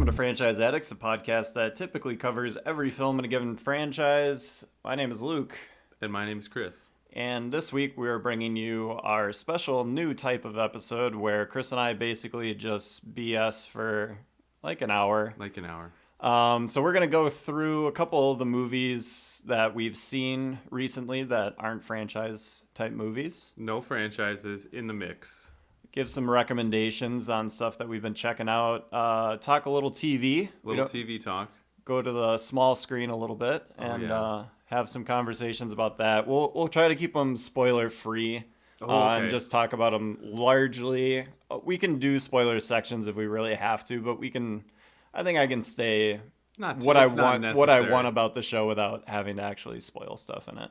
Welcome to Franchise Addicts, a podcast that typically covers every film in a given franchise. My name is Luke. And my name is Chris. And this week we are bringing you our special new type of episode where Chris and I basically just BS for like an hour. So we're going to go through a couple of the movies that we've seen recently that aren't franchise type movies. No franchises in the mix. Give some recommendations on stuff that we've been checking out. Talk a little TV. TV talk. Go to the small screen a little bit and have some conversations about that. We'll try to keep them spoiler free and just talk about them largely. We can do spoiler sections if we really have to, but I think I can say what I want about the show without having to actually spoil stuff in it.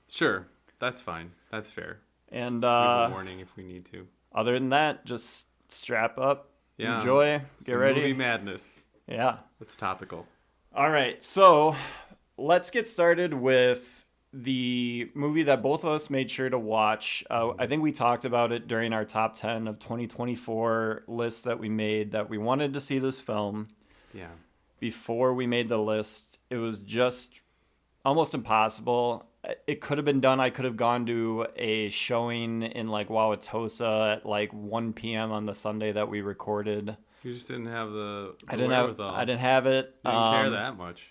Sure, that's fine. That's fair. And give a warning if we need to. Other than that, just strap up, enjoy, get ready. Movie madness. Yeah. It's topical. All right, so let's get started with the movie that both of us made sure to watch. I think we talked about it during our top 10 of 2024 list that we made, that we wanted to see this film. Yeah. Before we made the list, it was just almost impossible. It could have been done. I could have gone to a showing in like Wauwatosa at like 1 p.m. on the Sunday that we recorded. You just didn't have the wherewithal. I didn't have it. You didn't care that much.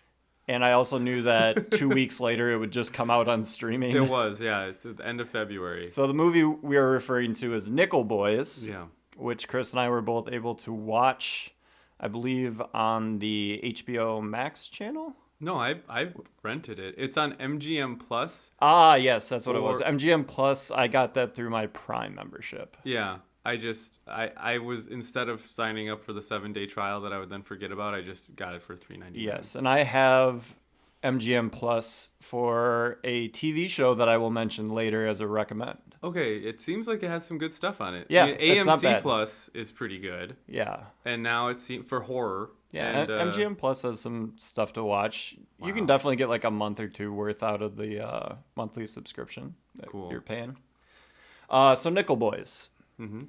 And I also knew that 2 weeks later it would just come out on streaming. It was, yeah. It's the end of February. So the movie we are referring to is Nickel Boys, which Chris and I were both able to watch, I believe, on the HBO Max channel. No, I rented it. It's on MGM Plus. Ah, yes, that's what it was. MGM Plus, I got that through my Prime membership. Yeah, I was, instead of signing up for the 7-day trial that I would then forget about, I just got it for $3.99. Yes, and I have MGM Plus for a TV show that I will mention later as a recommend. Okay, it seems like it has some good stuff on it. Yeah, it's not bad. AMC Plus is pretty good. Yeah. And now it's for horror. Yeah, and MGM Plus has some stuff to watch. Wow. You can definitely get like a month or two worth out of the monthly subscription that you're paying. So Nickel Boys. Mm-hmm.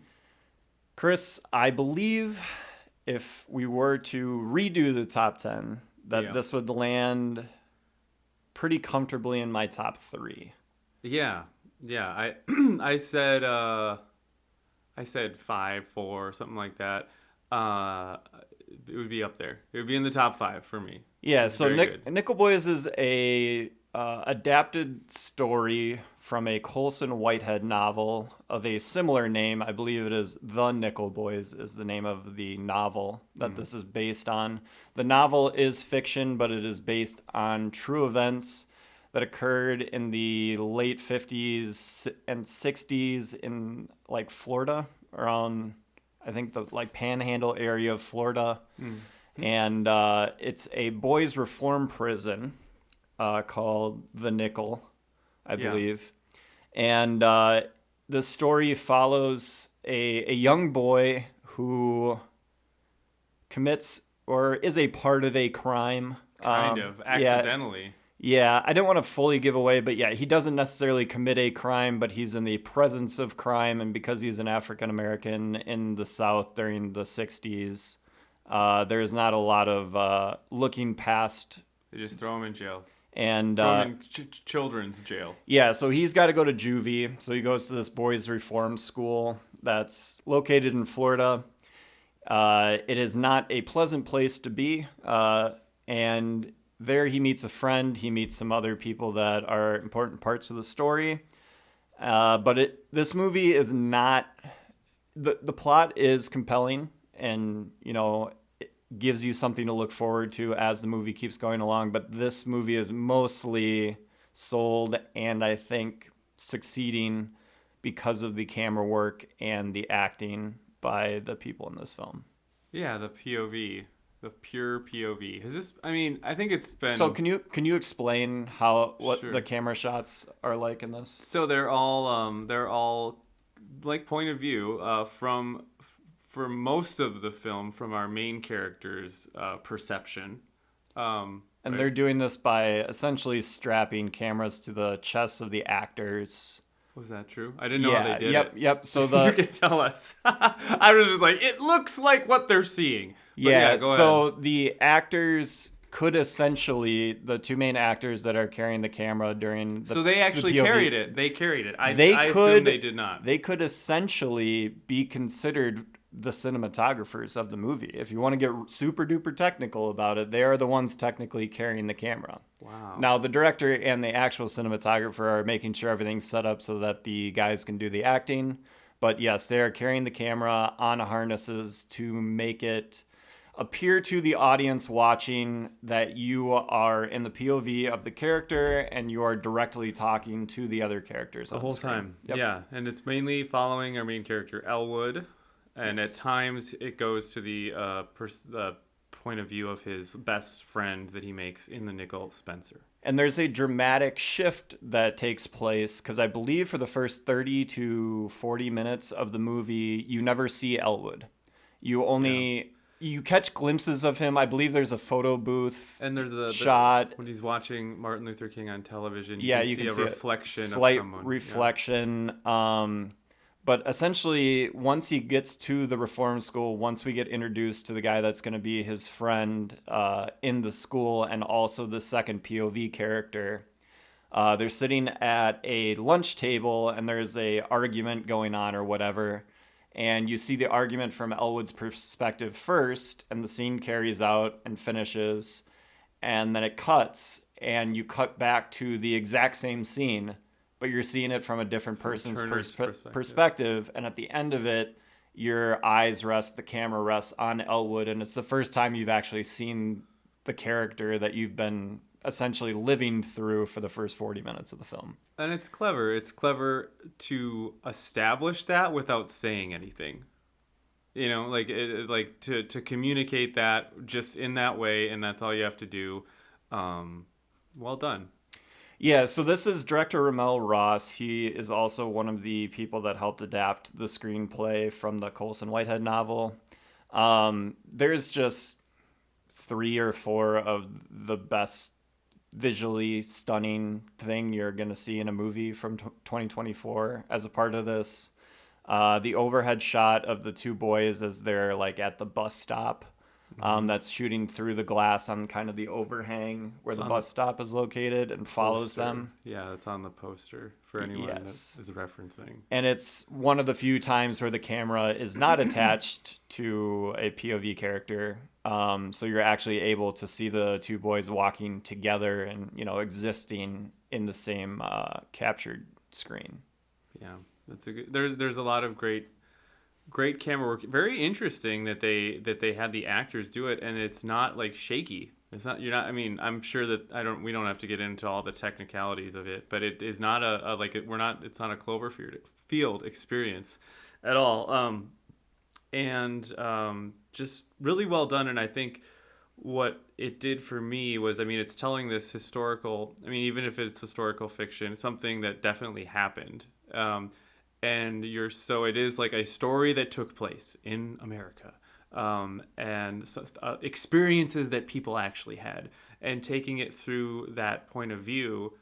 Chris, I believe if we were to redo the top 10, that this would land pretty comfortably in my top 3. Yeah. I said 5, 4, something like that. It would be up there. It would be in the top 5 for me. Yeah, so Nickel Boys is a adapted story from a Colson Whitehead novel of a similar name. I believe it is The Nickel Boys is the name of the novel that this is based on. The novel is fiction, but it is based on true events that occurred in the late 50s and 60s in like Florida, around I think the like Panhandle area of Florida. Mm-hmm. And it's a boys' reform prison called The Nickel, I believe. And the story follows a young boy who commits or is a part of a crime. Kind of, accidentally. Yeah, I didn't want to fully give away, but yeah, he doesn't necessarily commit a crime, but he's in the presence of crime, and because he's an African-American in the South during the 60s, there is not a lot of looking past. They just throw him in jail. And throw him in children's jail. Yeah, so he's got to go to juvie, so he goes to this boys' reform school that's located in Florida. It is not a pleasant place to be, and there he meets a friend, he meets some other people that are important parts of the story. But this movie is not, the plot is compelling and, it gives you something to look forward to as the movie keeps going along. But this movie is mostly sold and I think succeeding because of the camera work and the acting by the people in this film. Yeah, the POV. The pure POV. I think it's been. So can you explain what the camera shots are like in this? So they're all like point of view for most of the film from our main character's perception. And they're doing this by essentially strapping cameras to the chests of the actors. Was that true? I didn't know how they did it. Yep. So you can tell us. I was just like, it looks like what they're seeing. But yeah, Yeah, go so ahead. the actors could essentially, the two main actors that are carrying the camera during So they the actually POV, carried it. They carried it. they I assume they could did not. they could essentially be considered the cinematographers of the movie. If you want to get super duper technical about it, they are the ones technically carrying the camera. Wow. Now, the director and the actual cinematographer are making sure everything's set up so that the guys can do the acting. But yes, they are carrying the camera on harnesses to make it appear to the audience watching that you are in the POV of the character and you are directly talking to the other characters The on whole screen. time. Yep. Yeah, and it's mainly following our main character Elwood, and at Yes. times it goes to the point of view of his best friend that he makes in the nickel, Spencer. And there's a dramatic shift that takes place because I believe for the first 30 to 40 minutes of the movie, you never see Elwood. You Yeah. only you catch glimpses of him. I believe there's a photo booth And there's shot. when he's watching Martin Luther King on television, you Yeah, can you see can a see a reflection of slight someone. Yeah. reflection. But essentially, once he gets to the reform school, once we get introduced to the guy that's going to be his friend in the school, and also the second POV character, they're sitting at a lunch table, and there's a argument going on or whatever. And you see the argument from Elwood's perspective first, and the scene carries out and finishes, and then it cuts, and you cut back to the exact same scene, but you're seeing it from a different person's Turner's perspective. perspective. And at the end of it, your eyes rest, the camera rests on Elwood, and it's the first time you've actually seen the character that you've been essentially living through for the first 40 minutes of the film. And it's clever. It's clever to establish that without saying anything. You know, like to communicate that just in that way, and that's all you have to do. Well done. Yeah, so this is director Ramel Ross. He is also one of the people that helped adapt the screenplay from the Colson Whitehead novel. There's just three or four of the best visually stunning thing you're going to see in a movie from 2024 as a part of this. The overhead shot of the two boys as they're like at the bus stop, that's shooting through the glass on kind of the overhang where the bus stop is located and follows Poster. them. Yeah, it's on the poster for anyone Yes. that is referencing. And it's one of the few times where the camera is not attached to a POV character. So you're actually able to see the two boys walking together and, existing in the same captured screen. Yeah, that's a good. There's a lot of great camera work. Very interesting that they had the actors do it, and it's not like shaky. It's not you're not. I mean, I'm sure that we don't have to get into all the technicalities of it, but it is not a like it, we're not. It's not a Cloverfield experience at all. Just really well done. And I think what it did for me was, I mean, it's telling this historical. I mean, even if it's historical fiction, something that definitely happened. It is like a story that took place in America, experiences that people actually had, and taking it through that point of view,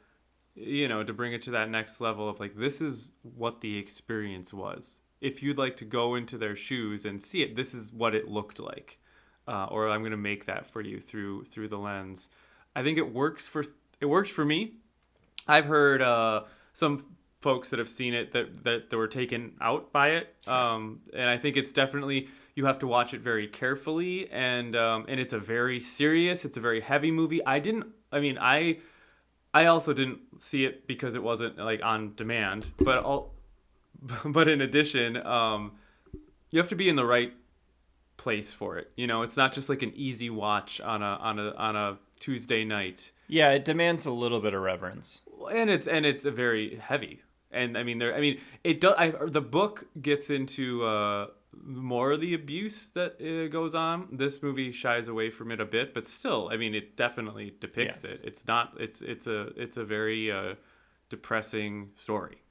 to bring it to that next level of like, this is what the experience was. If you'd like to go into their shoes and see it, this is what it looked like, or I'm going to make that for you through the lens. I think it works for me. I've heard some folks that have seen it that were taken out by it. Sure. And I think it's definitely, you have to watch it very carefully, and it's a very serious, it's a very heavy movie. I also didn't see it because it wasn't like on demand, but in addition, you have to be in the right place for it. It's not just like an easy watch on a Tuesday night. Yeah, it demands a little bit of reverence. And it's a very heavy. And the book gets into more of the abuse that goes on. This movie shies away from it a bit, but still, I mean, it definitely depicts it. It's not. It's a very depressing story.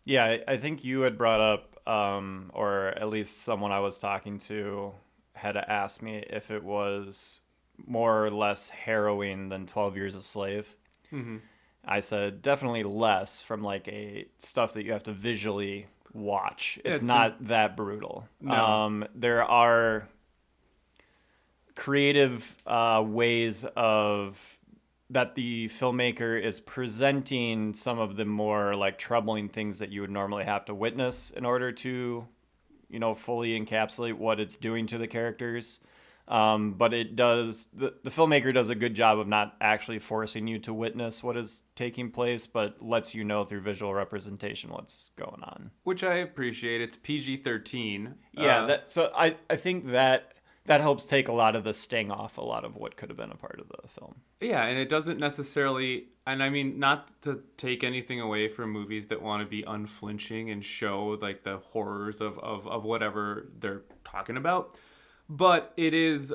Yeah, I think you had brought up, or at least someone I was talking to had asked me if it was more or less harrowing than 12 Years a Slave. Mm-hmm. I said definitely less from like a stuff that you have to visually watch. It's not that brutal. No. There are creative ways of that the filmmaker is presenting some of the more like troubling things that you would normally have to witness in order to, fully encapsulate what it's doing to the characters. But the filmmaker does a good job of not actually forcing you to witness what is taking place, but lets you know through visual representation what's going on. Which I appreciate. It's PG-13. Yeah, so I think that helps take a lot of the sting off a lot of what could have been a part of the film. Yeah, and it doesn't necessarily, and I mean, not to take anything away from movies that want to be unflinching and show like the horrors of whatever they're talking about, but it is,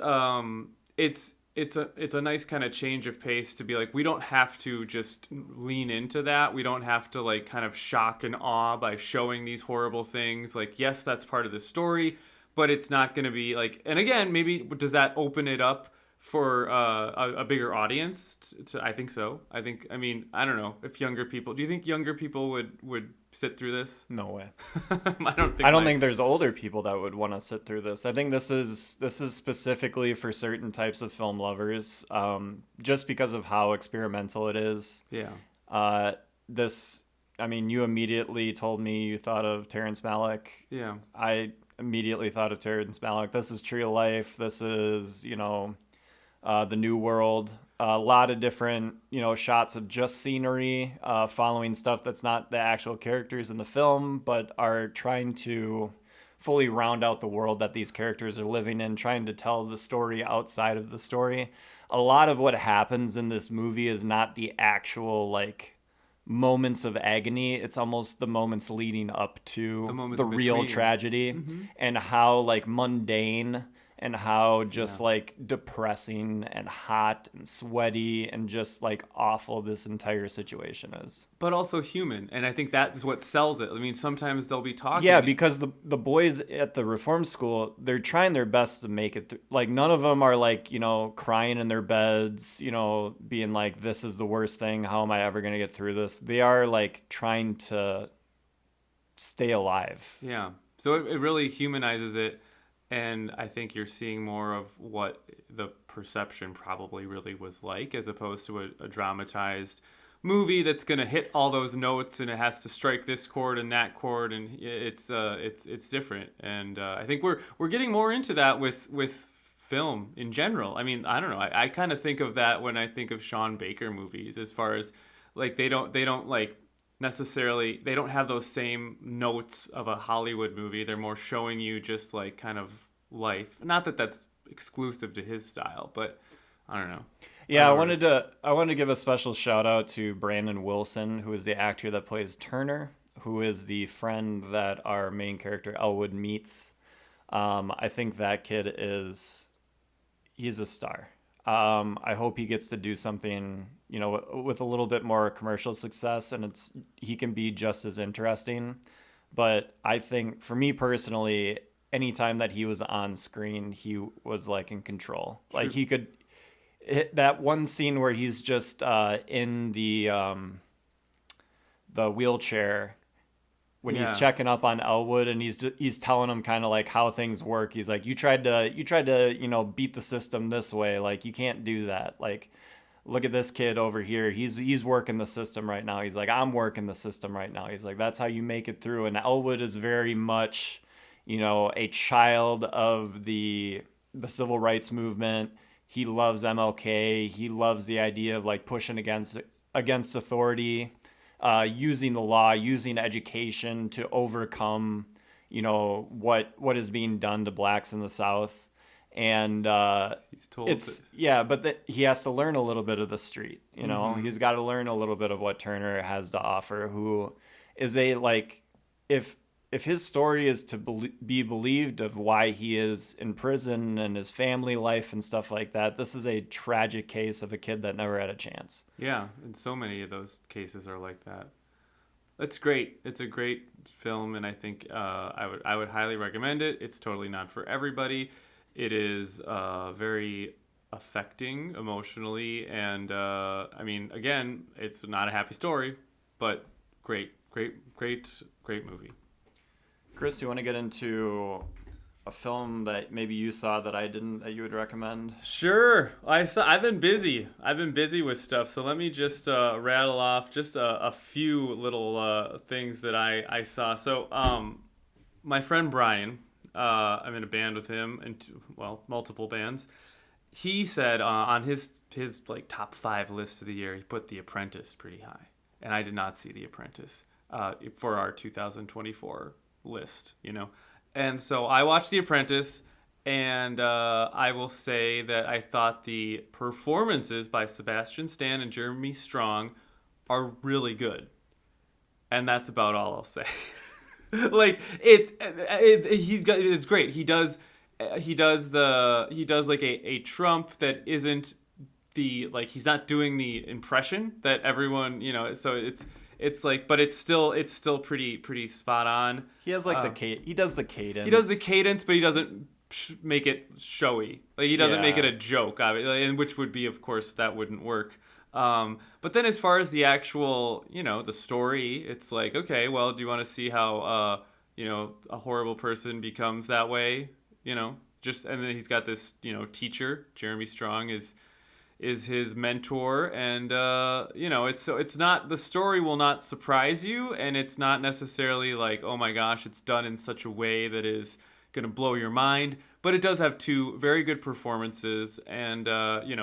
it's a nice kind of change of pace to be like, we don't have to just lean into that. We don't have to like kind of shock and awe by showing these horrible things. Like, yes, that's part of the story, but it's not going to be like, and again, maybe does that open it up for a bigger audience? I think so. I don't know if younger people, do you think younger people would sit through this? No way. I don't think there's older people that would want to sit through this. I think this is specifically for certain types of film lovers, just because of how experimental it is. Yeah. You immediately told me you thought of Terrence Malick. Yeah. I immediately thought of Terrence Malick. This is Tree of Life. This is, The New World. A lot of different, shots of just scenery, following stuff that's not the actual characters in the film, but are trying to fully round out the world that these characters are living in, trying to tell the story outside of the story. A lot of what happens in this movie is not the actual, moments of agony. It's almost the moments leading up to the real tragedy, and how mundane and how just depressing and hot and sweaty and just awful this entire situation is. But also human, and I think that is what sells it. I mean, sometimes they'll be talking. Yeah, because the boys at the reform school, they're trying their best to make it. None of them are crying in their beds, being like, "This is the worst thing. How am I ever going to get through this?" They are trying to stay alive. Yeah, so it really humanizes it. And I think you're seeing more of what the perception probably really was like, as opposed to a dramatized movie that's going to hit all those notes and it has to strike this chord and that chord, and it's different. And I think we're getting more into that with film in general. I mean, I don't know. I kind of think of that when I think of Sean Baker movies, as far as they don't necessarily, they don't have those same notes of a Hollywood movie. They're more showing you just kind of life. Not that that's exclusive to his style, but I don't know. Yeah, I wanted to give a special shout out to Brandon Wilson, who is the actor that plays Turner, who is the friend that our main character Elwood meets. I think that kid he's a star. I hope he gets to do something, with a little bit more commercial success, and he can be just as interesting. But I think for me personally, anytime that he was on screen, he was in control. True. He could hit that one scene where he's just in the wheelchair when he's checking up on Elwood, and he's telling him kind of how things work. He's like, you tried to beat the system this way. You can't do that. Look at this kid over here. He's working the system right now. He's like, I'm working the system right now. He's like, that's how you make it through. And Elwood is very much, a child of the civil rights movement. He loves MLK. He loves the idea of pushing against authority, using the law, using education to overcome, what is being done to blacks in the South. And he's told but he has to learn a little bit of the street. He's got to learn a little bit of what Turner has to offer, who is if his story is to be believed of why he is in prison and his family life and stuff like that, this is a tragic case of a kid that never had a chance. Yeah, and so many of those cases are like that. It's great. It's a great film, and I think I would highly recommend it. It's totally not for everybody. It is very affecting emotionally, and again, it's not a happy story, but great movie. Chris, you want to get into a film that maybe you saw that I didn't, that you would recommend? Sure. I've been busy. I've been busy with stuff. So let me just rattle off just a few little things that I saw. So my friend Brian, I'm in a band with him, and multiple bands. He said on his like top 5 list of the year, he put The Apprentice pretty high, and I did not see The Apprentice for our 2024 list. And so I watched The Apprentice, and I will say that I thought the performances by Sebastian Stan and Jeremy Strong are really good, and that's about all I'll say. Like it's great. He does like a Trump that isn't he's not doing the impression that everyone, so it's like, but it's still pretty spot on. He has like he does the cadence. He does the cadence, but he doesn't make it showy. Like he doesn't make it a joke, obviously, and which would be, of course, that wouldn't work. But then as far as the actual, the story, it's like, okay, well, do you want to see how a horrible person becomes that way? And then he's got this, teacher, Jeremy Strong is his mentor, and it's not, the story will not surprise you, and it's not necessarily like, oh my gosh, it's done in such a way that is going to blow your mind, but it does have 2 very good performances, and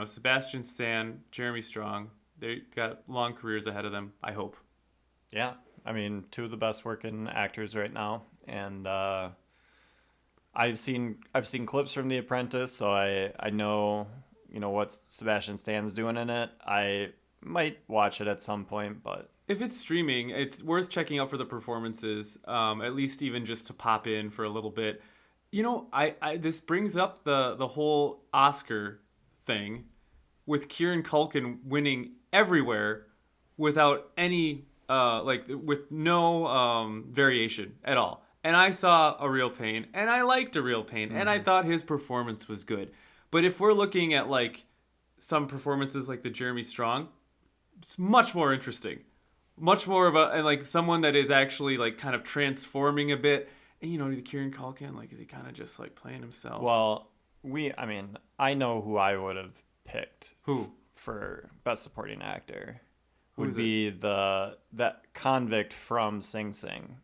Sebastian Stan, Jeremy Strong, they got long careers ahead of them, I hope. Yeah, I mean, 2 of the best working actors right now, and I've seen clips from The Apprentice, so I know what Sebastian Stan's doing in it. I might watch it at some point, but if it's streaming, it's worth checking out for the performances, at least even just to pop in for a little bit. I this brings up the whole Oscar thing with Kieran Culkin winning everywhere without any with no variation at all. And I saw A Real Pain, and I liked A Real Pain, and I thought his performance was good. But if we're looking at like some performances like the Jeremy Strong, it's much more interesting, much more of and like someone that is actually like kind of transforming a bit. And the Kieran Culkin, like, is he kind of just like playing himself? Well, I know who I would have picked. Who for Best Supporting Actor Who would be that convict from Sing Sing.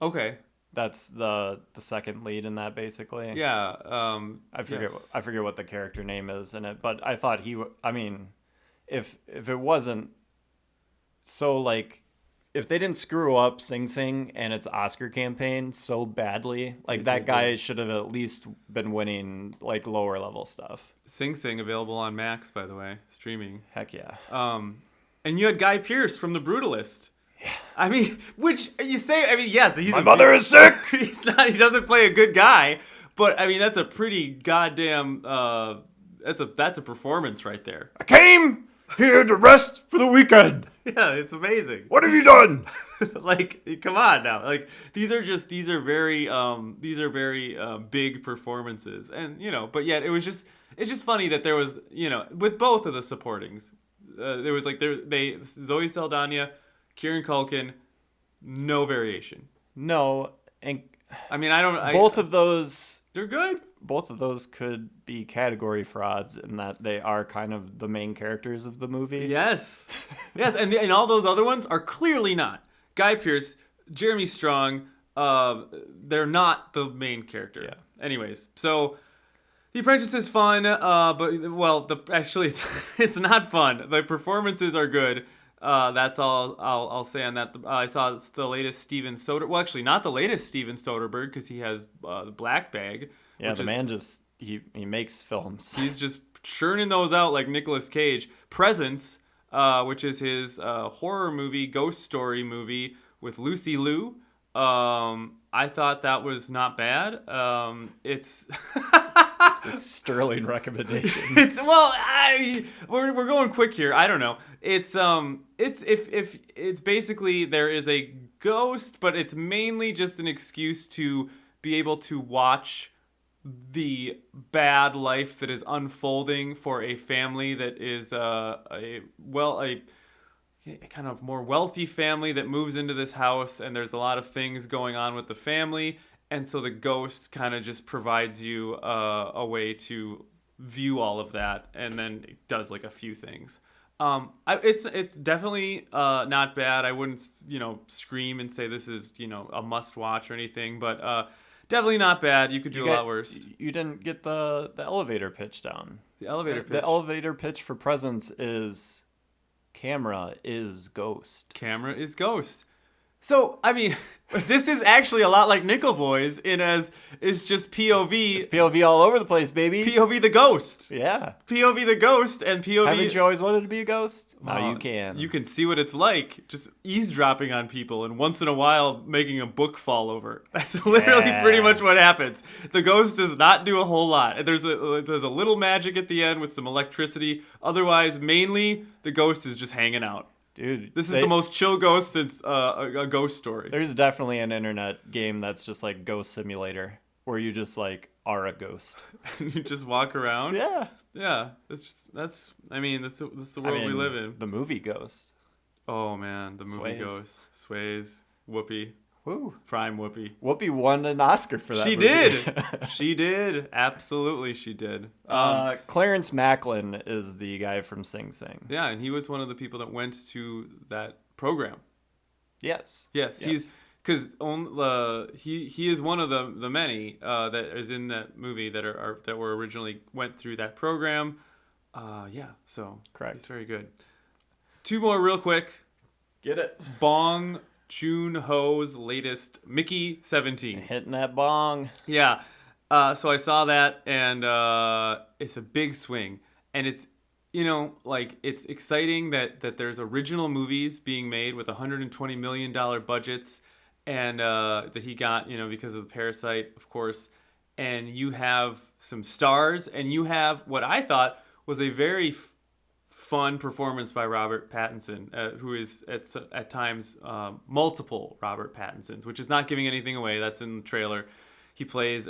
Okay. That's the second lead in that, basically. Yeah. I forget what the character name is in it, but I thought if it wasn't so like, if they didn't screw up Sing Sing and its Oscar campaign so badly, like that guy should have at least been winning like lower level stuff. Sing Sing available on Max, by the way, streaming. Heck yeah. And you had Guy Pearce from The Brutalist. Yeah. I mean, which you say, yes, my mother is sick. He's not. He doesn't play a good guy, but I mean, that's a pretty goddamn. That's a performance right there. I came here to rest for the weekend. Yeah, it's amazing. What have you done? Like, come on now. Like, these are very big performances, and but yet it's just funny that there was, with both of the supportings, there was like Zoe Saldana, Kieran Culkin, no variation. No, and I mean, both of those, they're good. Both of those could be category frauds in that they are kind of the main characters of the movie. Yes, yes, and all those other ones are clearly not. Guy Pearce, Jeremy Strong, they're not the main character. Yeah. Anyways, so The Apprentice is fun, actually it's not fun. The performances are good. That's all I'll say on that. I saw the latest Steven Soderbergh. Well, actually, not the latest Steven Soderbergh, because he has the Black Bag. Yeah, the man just he makes films. He's just churning those out like Nicolas Cage. Presence, which is his horror movie, ghost story movie with Lucy Liu. I thought that was not bad. It's a sterling recommendation. We're going quick here. I don't know. It's basically there is a ghost, but it's mainly just an excuse to be able to watch the bad life that is unfolding for a family that is a kind of more wealthy family that moves into this house, and there's a lot of things going on with the family. and so the ghost kind of just provides you a way to view all of that, and then it does like a few things. It's definitely not bad. I wouldn't scream and say this is a must watch or anything, but definitely not bad. You could do a lot worse. You didn't get the elevator pitch down. The elevator pitch. The elevator pitch for Presence is camera is ghost. Camera is ghost. So, I mean, this is actually a lot like Nickel Boys in as it's just POV. It's POV all over the place, baby. POV the ghost. Yeah. POV the ghost and POV... Haven't you always wanted to be a ghost? Now you can. You can see what it's like, just eavesdropping on people and once in a while making a book fall over. That's literally pretty much what happens. The ghost does not do a whole lot. There's a little magic at the end with some electricity. Otherwise, mainly, the ghost is just hanging out. Dude, this is the most chill ghost since a ghost story. There's definitely an internet game that's just like Ghost Simulator, where you just like are a ghost. You just walk around. Yeah, yeah. That's the world we live in. The movie Ghost. Oh man, the movie Ghost. Sways. Whoopi. Woo. Prime Whoopi. Whoopi won an Oscar for that. She movie. did. She did. Absolutely, she did. Clarence Macklin is the guy from Sing Sing. Yeah, and he was one of the people that went to that program. Yes. He's because he is one of the many that is in that movie that were originally went through that program. So correct. He's very good. Two more real quick. Get it. Bong Joon-ho's latest Mickey 17. Hitting that bong. Yeah. So I saw that, and it's a big swing. And it's, it's exciting that there's original movies being made with $120 million budgets, and that he got, because of the Parasite, of course. And you have some stars, and you have what I thought was a very fun performance by Robert Pattinson, who is at times multiple Robert Pattinsons, which is not giving anything away. That's in the trailer. He plays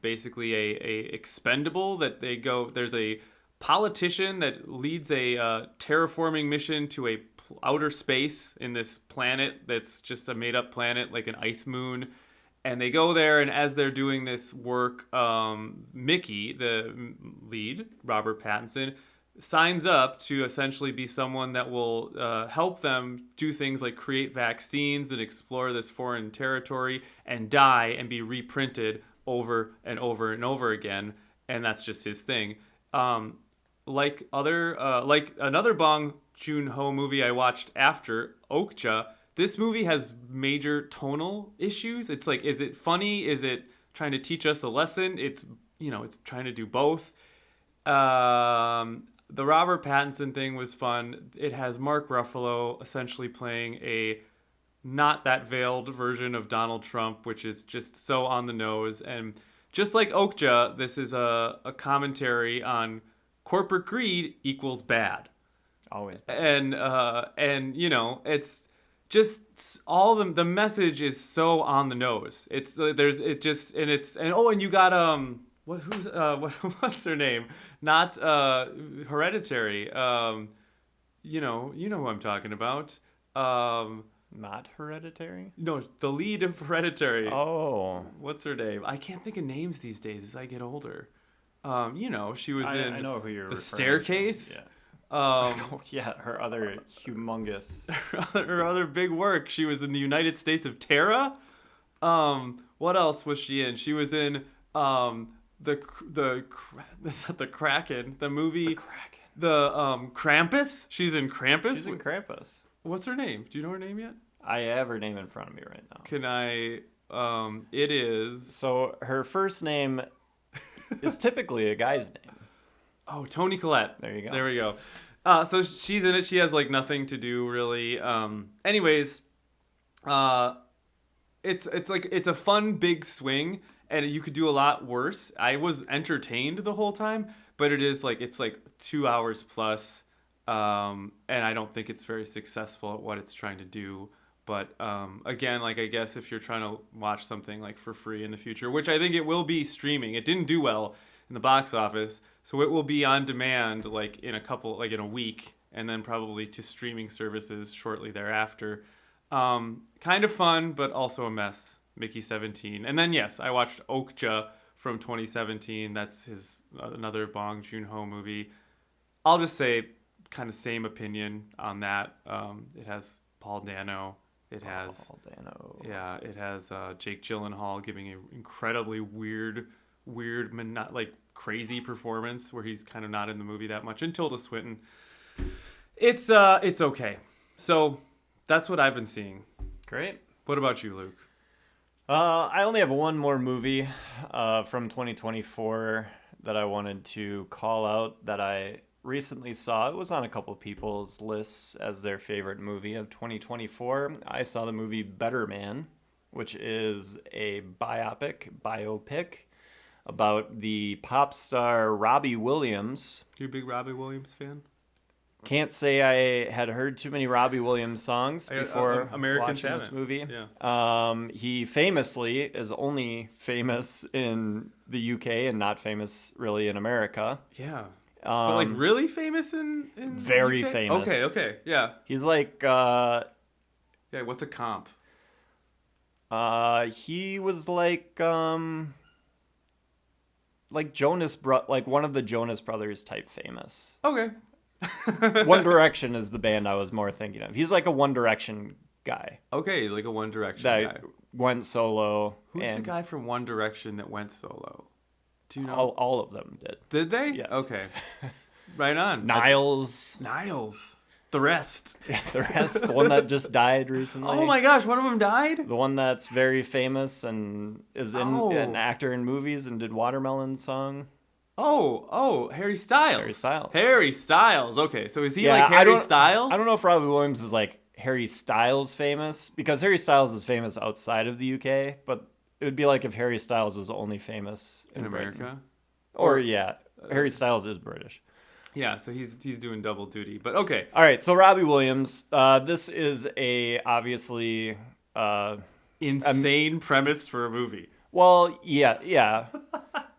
basically a expendable that they go. There's a politician that leads a terraforming mission to outer space in this planet that's just a made up planet, like an ice moon. And they go there, and as they're doing this work, Mickey, the lead, Robert Pattinson, signs up to essentially be someone that will help them do things like create vaccines and explore this foreign territory and die and be reprinted over and over and over again. And that's just his thing. Like another Bong Joon-ho movie I watched after, Okja, this movie has major tonal issues. It's like, is it funny? Is it trying to teach us a lesson? It's trying to do both. The Robert Pattinson thing was fun. It has Mark Ruffalo essentially playing a not that veiled version of Donald Trump, which is just so on the nose. And just like Okja, this is a commentary on corporate greed equals bad. Always bad. And it's just all the message is so on the nose. And you got what's her name? Not Hereditary. You know who I'm talking about. Not Hereditary? No, the lead of Hereditary. Oh. What's her name? I can't think of names these days as I get older. She was in I know who you're The referring Staircase. to. Yeah. Yeah, her other humongous. her other big work. She was in the United States of Terra. What else was she in? She was in the Kraken, the movie. The Kraken. The Krampus. She's in Krampus. She's in Krampus. What's her name? Do you know her name yet? I have her name in front of me right now. Can I? It is. So her first name is typically a guy's name. Oh, Toni Collette. There you go. There we go. So she's in it. She has like nothing to do really. Anyways, it's a fun big swing, and you could do a lot worse. I was entertained the whole time, but it's like 2 hours plus, and I don't think it's very successful at what it's trying to do. But again, I guess if you're trying to watch something like for free in the future, which I think it will be streaming. It didn't do well in the box office, so it will be on demand in a week, and then probably to streaming services shortly thereafter. Kind of fun, but also a mess. Mickey 17. And then, yes, I watched Okja from 2017. That's his another Bong Joon-ho movie. I'll just say kind of same opinion on that. It has Paul Dano. It has it has Jake Gyllenhaal giving an incredibly weird, like crazy performance where he's kind of not in the movie that much. And Tilda Swinton. It's okay. So that's what I've been seeing. Great. What about you, Luke? I only have one more movie from 2024 that I wanted to call out that I recently saw. It was on a couple people's lists as their favorite movie of 2024. I saw the movie Better Man, which is a biopic about the pop star Robbie Williams. You a big Robbie Williams fan? Can't say I had heard too many Robbie Williams songs before Americans watching this movie. Yeah. He famously is only famous in the UK and not famous really in America. Yeah. But like really famous in very UK? famous. Okay, yeah. He's like yeah, what's a comp? He was like like one of the Jonas Brothers type famous. Okay. One Direction is the band I was more thinking of. He's like a One Direction guy. Okay, like a One Direction that guy. Went solo. Who's the guy from One Direction that went solo? Do you know? All of them did. Did they? Yes. Okay. Right on. Niles. The rest. Yeah, the rest. The one that just died recently. Oh my gosh, one of them died? The one that's very famous and is an actor in movies and did Watermelon Song. Harry Styles. Harry Styles. Okay, so is he like Harry Styles? I don't know if Robbie Williams is like Harry Styles famous, because Harry Styles is famous outside of the UK, but it would be like if Harry Styles was only famous in America. Harry Styles is British. Yeah, so he's doing double duty. But okay. All right, so Robbie Williams, this is a obviously insane premise for a movie. Well, yeah.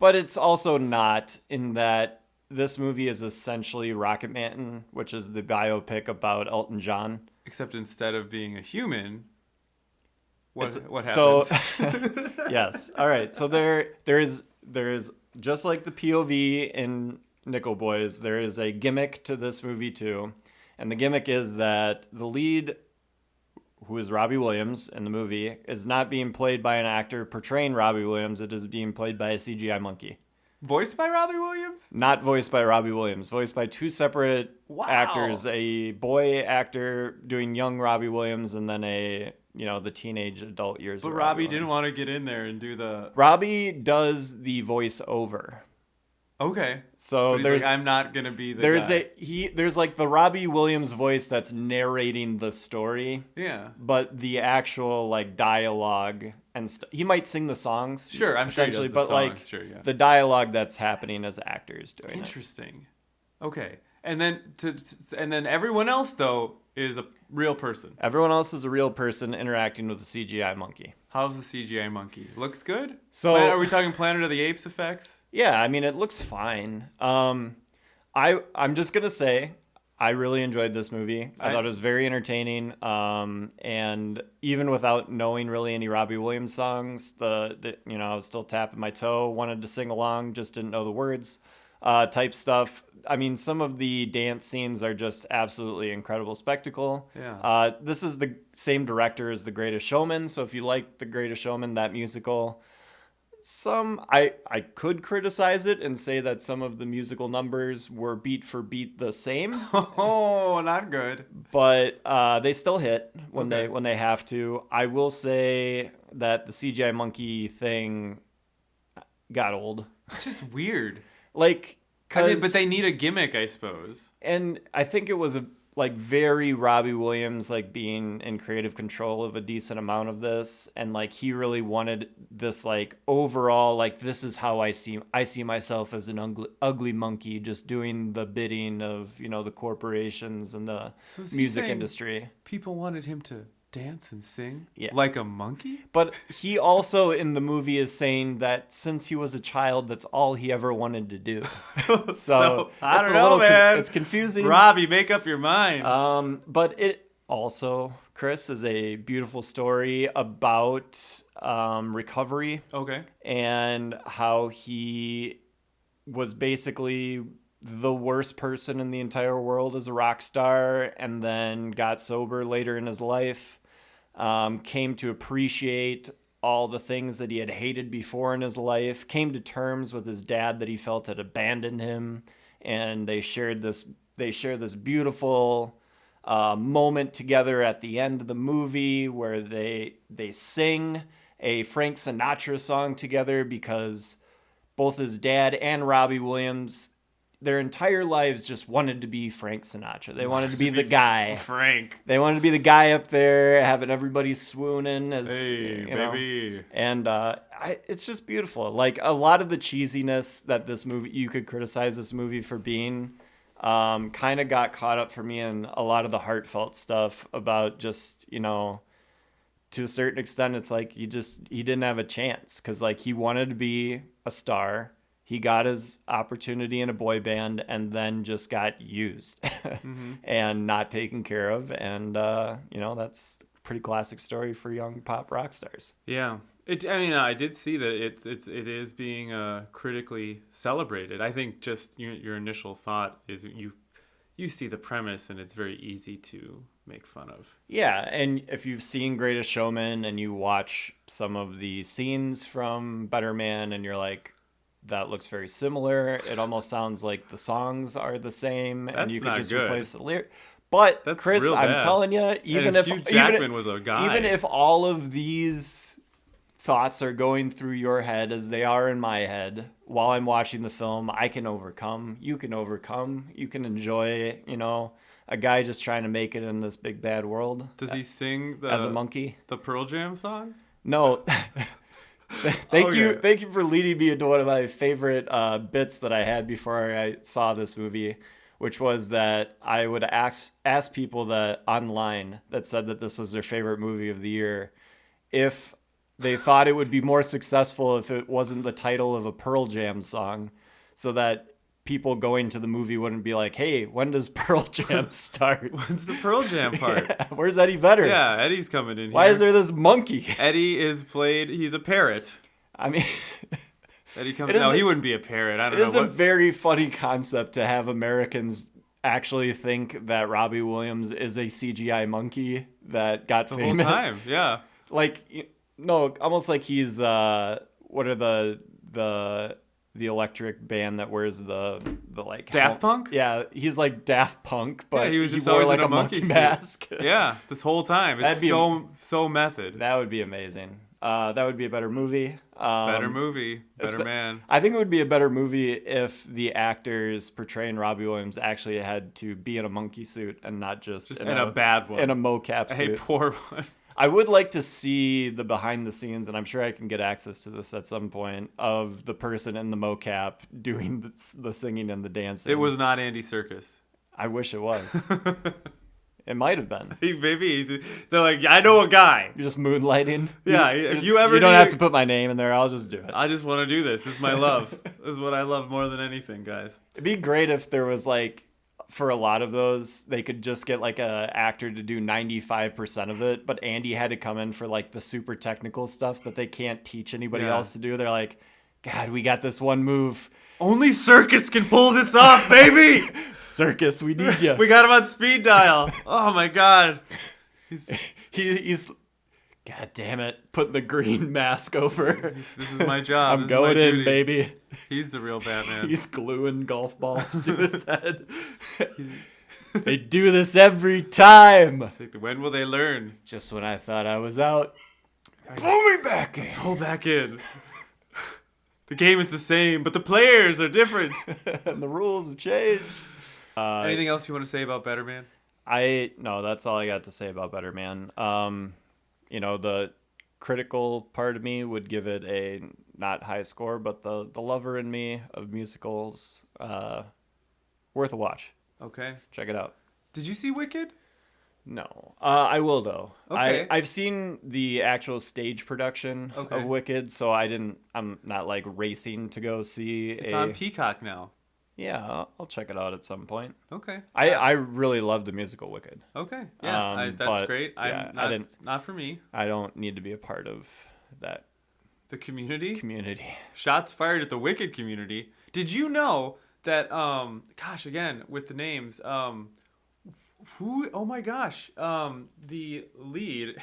But it's also not, in that this movie is essentially Rocket Man, which is the biopic about Elton John. Except instead of being a human, what happens? So, yes. All right. So there is just like the POV in Nickel Boys, there is a gimmick to this movie too. And the gimmick is that the lead, who is Robbie Williams in the movie, is not being played by an actor portraying Robbie Williams. It is being played by a CGI monkey. Voiced by Robbie Williams? Not voiced by Robbie Williams. Voiced by two separate actors. A boy actor doing young Robbie Williams, and then the teenage adult years. But Robbie didn't want to get in there and do the... Robbie does the voiceover. Okay. So there's like, I'm not gonna be the guy. There's like the Robbie Williams voice that's narrating the story. Yeah. But the actual like dialogue and he might sing the songs. Sure, I'm sure he does the but songs. Like sure, yeah. the dialogue that's happening as actors doing Interesting. Okay. And then everyone else though is a real person. Everyone else is a real person interacting with a CGI monkey. How's the CGI monkey? Looks good? So are we talking Planet of the Apes effects? Yeah, I mean it looks fine. I'm just gonna say I really enjoyed this movie. I thought it was very entertaining. And even without knowing really any Robbie Williams songs, I was still tapping my toe, wanted to sing along, just didn't know the words, type stuff. I mean, some of the dance scenes are just absolutely incredible spectacle. Yeah. This is the same director as The Greatest Showman, so if you like The Greatest Showman, that musical, I could criticize it and say that some of the musical numbers were beat for beat the same. Oh, not good. But they still hit when they have to. I will say that the CGI monkey thing got old. It's just weird. Like, but they need a gimmick, I suppose. And I think it was very Robbie Williams, like being in creative control of a decent amount of this, and like he really wanted this like overall like this is how I see myself as an ugly monkey, just doing the bidding of the corporations and the music industry. People wanted him to dance and sing like a monkey? But he also in the movie is saying that since he was a child, that's all he ever wanted to do. So I don't know, man. It's confusing. Robbie, make up your mind. But it also Chris, is a beautiful story about recovery Okay. and how he was basically the worst person in the entire world as a rock star, and then got sober later in his life, came to appreciate all the things that he had hated before in his life, came to terms with his dad that he felt had abandoned him, and they share this beautiful moment together at the end of the movie where they sing a Frank Sinatra song together, because both his dad and Robbie Williams, their entire lives just wanted to be Frank Sinatra. They wanted to be the guy. Frank. They wanted to be the guy up there having everybody swooning as, Hey, baby. And it's just beautiful. Like, a lot of the cheesiness that this movie, you could criticize this movie for being, kind of got caught up for me in a lot of the heartfelt stuff about just, to a certain extent, it's like he didn't have a chance, because like he wanted to be a star. He got his opportunity in a boy band and then just got used and not taken care of. And, that's a pretty classic story for young pop rock stars. Yeah. I did see that it is being critically celebrated. I think just your initial thought is you see the premise and it's very easy to make fun of. Yeah, and if you've seen Greatest Showman and you watch some of the scenes from Better Man and you're like, that looks very similar. It almost sounds like the songs are the same, and you could just replace the lyric. But That's Chris, real I'm bad. telling you, Hugh Jackman was a guy. Even if all of these thoughts are going through your head as they are in my head while I'm watching the film, I can overcome. You can overcome. You can enjoy, a guy just trying to make it in this big bad world. Does he sing as a monkey? The Pearl Jam song? No. Thank you for leading me into one of my favorite bits that I had before I saw this movie, which was that I would ask people that online that said that this was their favorite movie of the year if they thought it would be more successful if it wasn't the title of a Pearl Jam song, so that people going to the movie wouldn't be like, hey, when does Pearl Jam start? When's the Pearl Jam part? Yeah, where's Eddie Vedder? Yeah, Eddie's coming in here. Why is there this monkey? Eddie he's a parrot. I mean... Eddie comes... No, he wouldn't be a parrot. I don't know. It is a very funny concept to have Americans actually think that Robbie Williams is a CGI monkey that got famous. The whole time, yeah. Like, no, almost like he's, what are the electric band that wears the like... Daft Punk? Yeah, he's like Daft Punk, but he was just wore always like in a monkey suit. mask. Yeah, this whole time. It's so method. That would be amazing. That would be a better movie. Better movie. Better man. I think it would be a better movie if the actors portraying Robbie Williams actually had to be in a monkey suit and not just in a bad one. In a mocap suit. A poor one. I would like to see the behind the scenes, and I'm sure I can get access to this at some point, of the person in the mocap doing the singing and the dancing. It was not Andy Serkis. I wish it was. It might have been. Hey, baby. They're like, I know a guy. You're just moonlighting. Yeah, if you ever... You don't have to put my name in there. I'll just do it. I just want to do this. This is my love. This is what I love more than anything, guys. It'd be great if there was like, for a lot of those, they could just get like a actor to do 95% of it, but Andy had to come in for like the super technical stuff that they can't teach anybody else to do. They're like, God, we got this one move. Only Serkis can pull this off, baby! Serkis, we need you. We got him on speed dial. Oh my God. He's God damn it, putting the green mask over. This is my job. I'm going in, baby. He's the real Batman. He's gluing golf balls to his head. They do this every time. It's like, when will they learn? Just when I thought I was out, pull me back in. Pull back in. The game is the same, but the players are different. And the rules have changed. Anything else you want to say about Better Man? No, that's all I got to say about Better Man. The critical part of me would give it a not high score, but the lover in me of musicals, worth a watch. Okay. Check it out. Did you see Wicked? No. I will, though. Okay. I've seen the actual stage production of Wicked, so I'm not like racing to go see It's on Peacock now. Yeah, I'll check it out at some point. Okay. I really love the musical Wicked. Okay. Yeah, that's but, great. yeah, I'm not, not for me. I don't need to be a part of that The community? community. Shots fired at the Wicked community. Did you know that gosh, again, with the names, who oh my gosh, the lead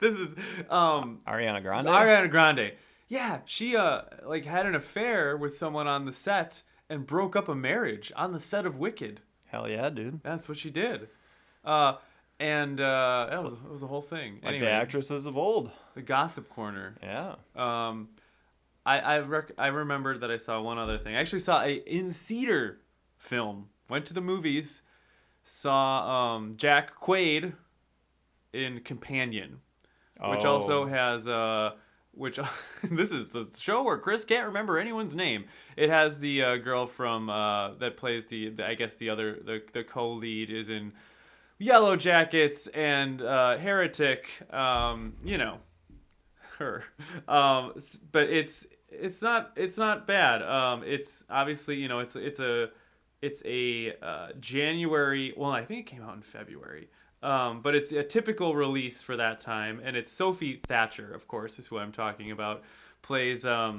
this is Ariana Grande? Ariana Grande. Yeah, she like had an affair with someone on the set and broke up a marriage on the set of Wicked. Hell yeah, dude. That's what she did. And it was a whole thing. Like Anyways, the actresses of old. the gossip corner. Yeah. I remembered that I saw one other thing. I actually saw a in theater film. Went to the movies, saw Jack Quaid in Companion, which also has which this is the show where Chris can't remember anyone's name. It has the girl from that plays the I guess the co-lead is in Yellow Jackets and Heretic. You know, her. But it's not bad. It's obviously, you know, it's a January. Well, I think it came out in February. But it's a typical release for that time, and it's Sophie Thatcher, of course, is who I'm talking about. Plays a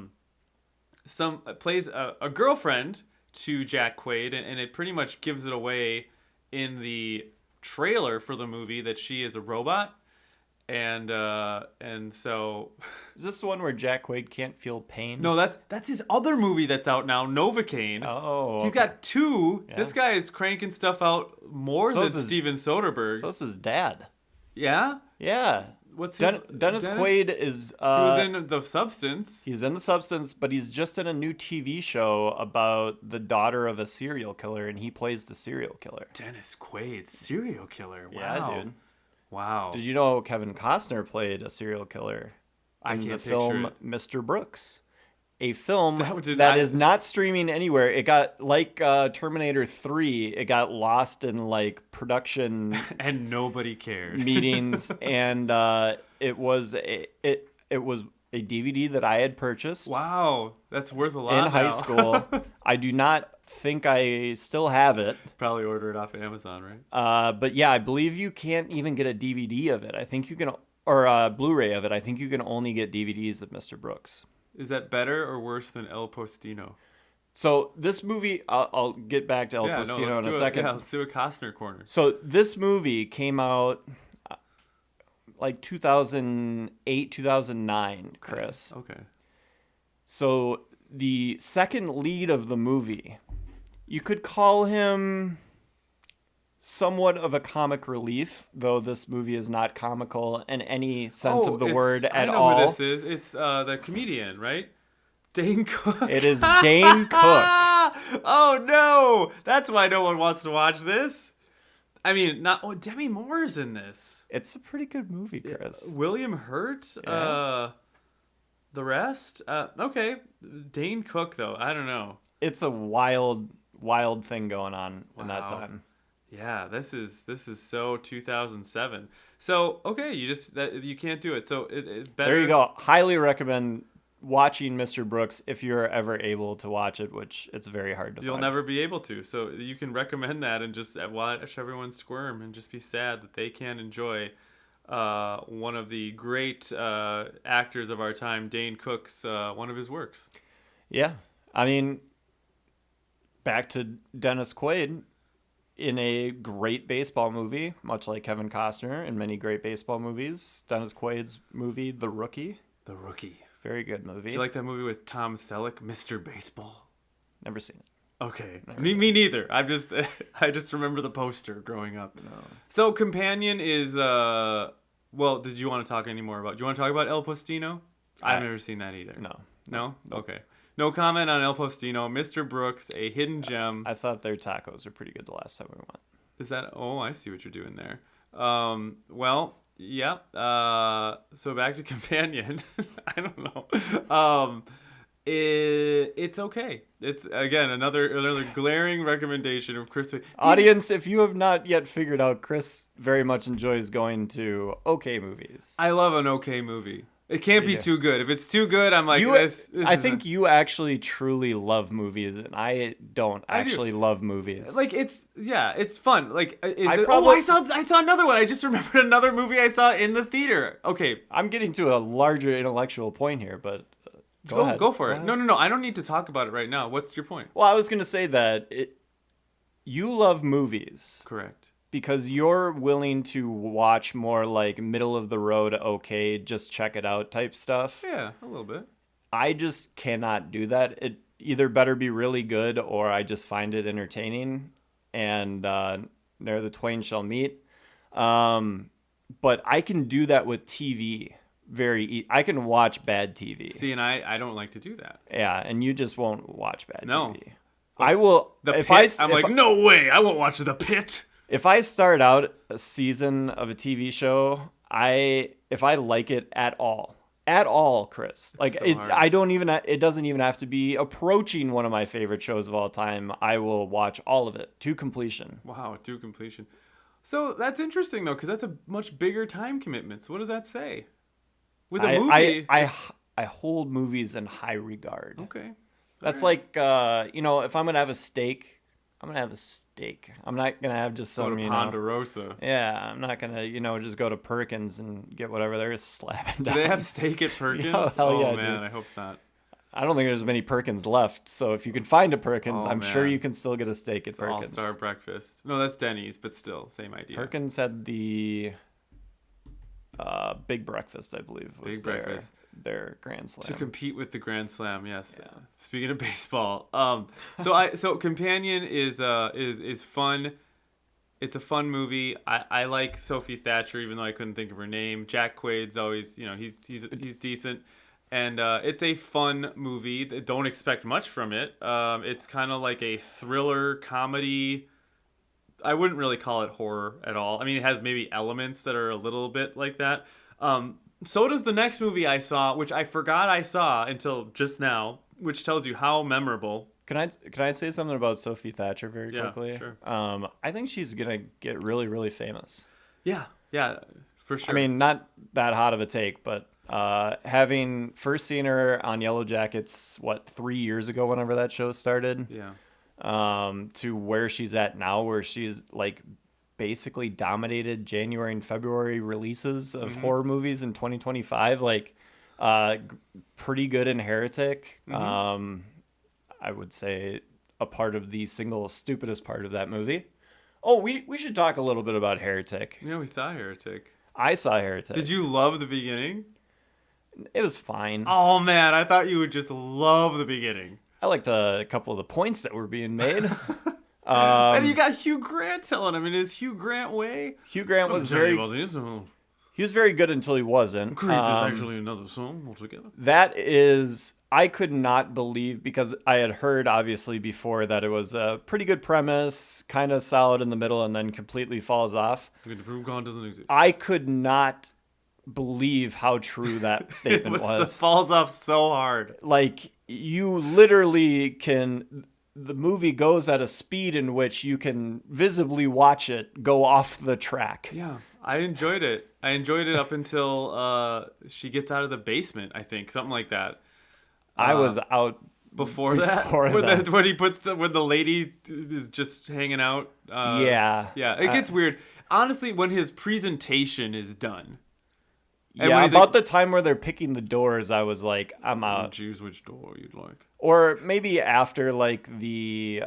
girlfriend to Jack Quaid, and it pretty much gives it away in the trailer for the movie that she is a robot, and so. Is this the one where Jack Quaid can't feel pain? No, that's his other movie that's out now, Novocaine. Oh. He's got two. Yeah. This guy is cranking stuff out more than Steven Soderbergh. So is his dad. Yeah? Yeah. What's his Dennis Quaid is he was in The Substance. He's in The Substance, but he's just in a new TV show about the daughter of a serial killer, and he plays the serial killer. Dennis Quaid, serial killer. Wow. Yeah, dude. Wow. Did you know Kevin Costner played a serial killer in the film Mr. Brooks? A film that is not streaming anywhere. It got, like Terminator 3, it got lost in like production and nobody cared meetings, and it was a DVD that I had purchased. Wow, that's worth a lot in high school. I do not think I still have it. Probably order it off of Amazon, right? But yeah, I believe you can't even get a DVD of it. I think you can, or a Blu-ray of it. I think you can only get DVDs of Mr. Brooks. Is that better or worse than El Postino? So this movie, I'll get back to El Postino in a second. Let's do a Costner corner. So this movie came out like 2008, 2009, Chris. Okay. So the second lead of the movie, you could call him somewhat of a comic relief, though this movie is not comical in any sense of the word at all. I know who this is. It's the comedian, right? Dane Cook. It is Dane Cook. Oh no! That's why no one wants to watch this. I mean, Demi Moore's in this. It's a pretty good movie, Chris. William Hurt. Yeah. The rest. Okay. Dane Cook, though. I don't know. It's a wild thing going on in that time. Yeah, this is so 2007. So okay, you can't do it. So it better. There you go. Highly recommend watching Mr. Brooks if you're ever able to watch it, which it's very hard to. You'll never be able to. So you can recommend that and just watch everyone squirm and just be sad that they can't enjoy one of the great actors of our time, Dane Cook's one of his works. Yeah, I mean, back to Dennis Quaid. In a great baseball movie, much like Kevin Costner in many great baseball movies, Dennis Quaid's movie, The Rookie. The Rookie. Very good movie. Do you like that movie with Tom Selleck, Mr. Baseball? Never seen it. Okay. Me neither. I just remember the poster growing up. No. So Companion is, well, did you want to talk any more about, do you want to talk about El Postino? I've never seen that either. No? Okay. No comment on El Postino. Mr. Brooks, a hidden gem. I thought their tacos were pretty good the last time we went. Is that? Oh, I see what you're doing there. Well, yeah. So back to Companion. I don't know. It's okay. It's again another glaring recommendation of Chris. Audience, if you have not yet figured out, Chris very much enjoys going to okay movies. I love an okay movie. It can't be do. too good. If it's too good, I'm like, You, this I isn't- think you actually truly love movies, and I don't I do. actually love movies. like it's fun. Like probably- I saw another one. I just remembered another movie I saw in the theater. Okay, I'm getting to a larger intellectual point here, but go ahead. go for Go it. ahead. No. I don't need to talk about it right now. What's your point? Well, I was gonna say that you love movies Correct. because you're willing to watch more like middle of the road, okay, just check it out type stuff. Yeah, a little bit. I just cannot do that. It either better be really good or I just find it entertaining, and there the twain shall meet. But I can do that with TV. I can watch bad TV. See, and I don't like to do that. Yeah, and you just won't watch bad No. TV. I will. The if Pit. I, I'm if like, I- no way. I won't watch The Pit. If I start out a season of a TV show, if I like it at all, Chris, like so it, hard. I don't even. It doesn't even have to be approaching one of my favorite shows of all time. I will watch all of it to completion. Wow, to completion. So that's interesting though, because that's a much bigger time commitment. So what does that say? With a movie. I hold movies in high regard. Okay. That's like if I'm gonna have a steak, I'm gonna have a steak. I'm not gonna have just Go some to you know. Ponderosa. Yeah, I'm not gonna just go to Perkins and get whatever they're slapping Do down. they have steak at Perkins? Yeah, hell yeah, oh man, dude. I hope not. I don't think there's many Perkins left. So if you can find a Perkins, Oh, I'm sure man. you can still get a steak at Perkins. All-star breakfast. No, that's Denny's, but still, same idea. Perkins had the Big Breakfast, I believe, was Big Breakfast. their Grand Slam. To compete with the Grand Slam, yes. Yeah. Speaking of baseball, so Companion is fun. It's a fun movie. I like Sophie Thatcher, even though I couldn't think of her name. Jack Quaid's always, he's decent, and it's a fun movie. Don't expect much from it. It's kind of like a thriller comedy. I wouldn't really call it horror at all. I mean, it has maybe elements that are a little bit like that. So does the next movie I saw, which I forgot I saw until just now, which tells you how memorable. Can I say something about Sophie Thatcher very Yeah, quickly? sure. I think she's gonna get really, really famous. Yeah, for sure. I mean, not that hot of a take, but having first seen her on Yellow Jackets, 3 years ago, whenever that show started, yeah. to where she's at now, where she's like basically dominated January and February releases of horror movies in 2025, like pretty good in Heretic. I would say a part of the single stupidest part of that movie. Oh, we should talk a little bit about Heretic. Yeah, we saw Heretic. I saw Heretic. Did you love the beginning? It was fine. Oh man, I thought you would just love the beginning. I liked a couple of the points that were being made. And you got Hugh Grant telling him in his Hugh Grant way. Hugh Grant was very good until he wasn't. Creep is actually another song altogether. That is, I could not believe, because I had heard obviously before that it was a pretty good premise, kind of solid in the middle, and then completely falls off. To prove God doesn't exist. I could not believe how true that statement It falls off so hard. Like, you literally can. The movie goes at a speed in which you can visibly watch it go off the track. Yeah, I enjoyed it. I enjoyed it up until she gets out of the basement, I think. Something like that. I was out before that. When the lady is just hanging out. Yeah. Yeah, it gets weird. Honestly, when his presentation is done. And Yeah, when he's about the time where they're picking the doors, I was like, I'm out. choose which door you'd like. Or maybe after, like, the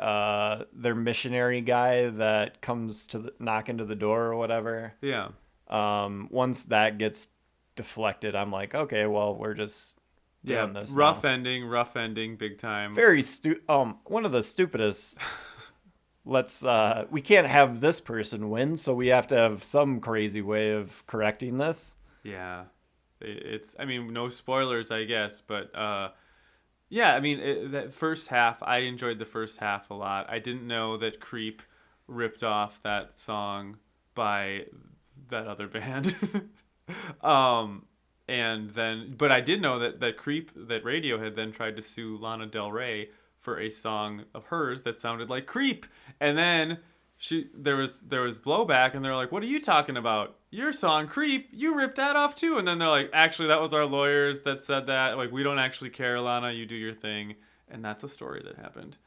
their missionary guy that comes to knock into the door or whatever. Yeah. Once that gets deflected, I'm like, okay, well, we're just doing this rough now. ending, big time. Very one of the stupidest. We can't have this person win, so we have to have some crazy way of correcting this. Yeah, I mean, no spoilers, I guess, but yeah, I mean, that first half, I enjoyed the first half a lot. I didn't know that Creep ripped off that song by that other band. And then, but I did know that Radiohead then tried to sue Lana Del Rey for a song of hers that sounded like Creep. And then there was blowback, and they're like, "What are you talking about? Your song Creep, you ripped that off too." And then they're like, "Actually, that was our lawyers that said that. Like, we don't actually care, Lana. You do your thing." And that's a story that happened.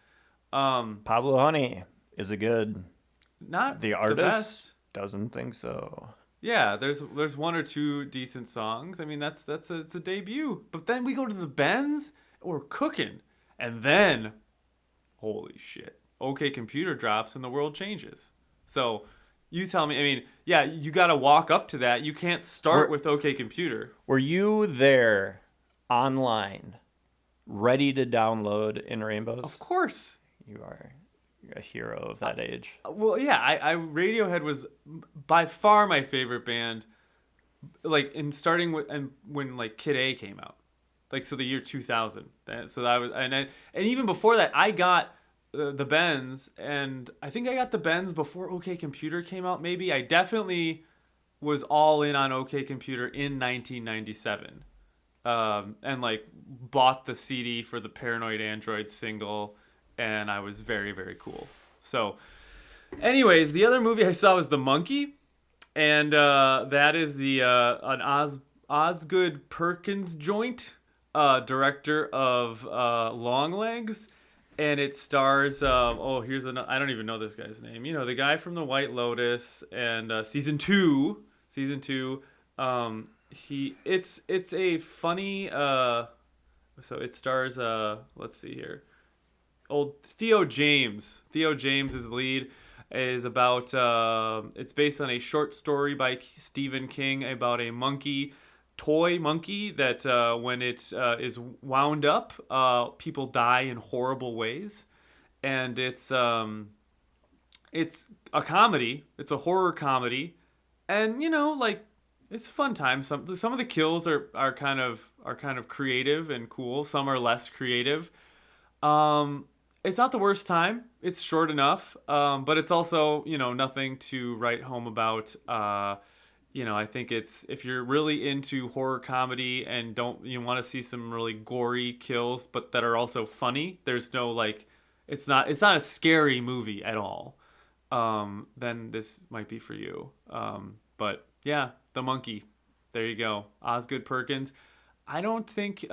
Pablo Honey, is it good? Not The the artist best. doesn't think so. Yeah, there's one or two decent songs. I mean, it's a debut. But then we go to the Bends, we're cooking. And then holy shit. OK Computer drops and the world changes. So, you tell me, I mean, yeah, you got to walk up to that. You can't start with OK Computer. Were you there online, ready to download In Rainbows? Of course. You're a hero of that age. Well, yeah, I Radiohead was by far my favorite band. Like in starting with and when like Kid A came out, like so the year 2000. So that was and even before that, I got the Bends, and I think I got the Bends before OK Computer came out. Maybe I definitely was all in on OK Computer in 1997, and like bought the CD for the Paranoid Android single. And I was very, very cool. So, anyways, the other movie I saw was The Monkey. And that is an Osgood Perkins joint, director of Longlegs. And it stars, here's another, I don't even know this guy's name. You know, the guy from the White Lotus and season two. It's a funny, so it stars, let's see here. Old Theo James. Theo James is the lead. Is about it's based on a short story by Stephen King about a toy monkey that when it is wound up, people die in horrible ways, and it's a comedy. It's a horror comedy, and you know, like it's a fun time. Some of the kills are kind of creative and cool. Some are less creative. It's not the worst time. It's short enough, but it's also, you know, nothing to write home about. You know, I think it's if you're really into horror comedy and you want to see some really gory kills, but that are also funny. There's no like, it's not a scary movie at all. Then this might be for you. But yeah, The Monkey. There you go. Osgood Perkins. I don't think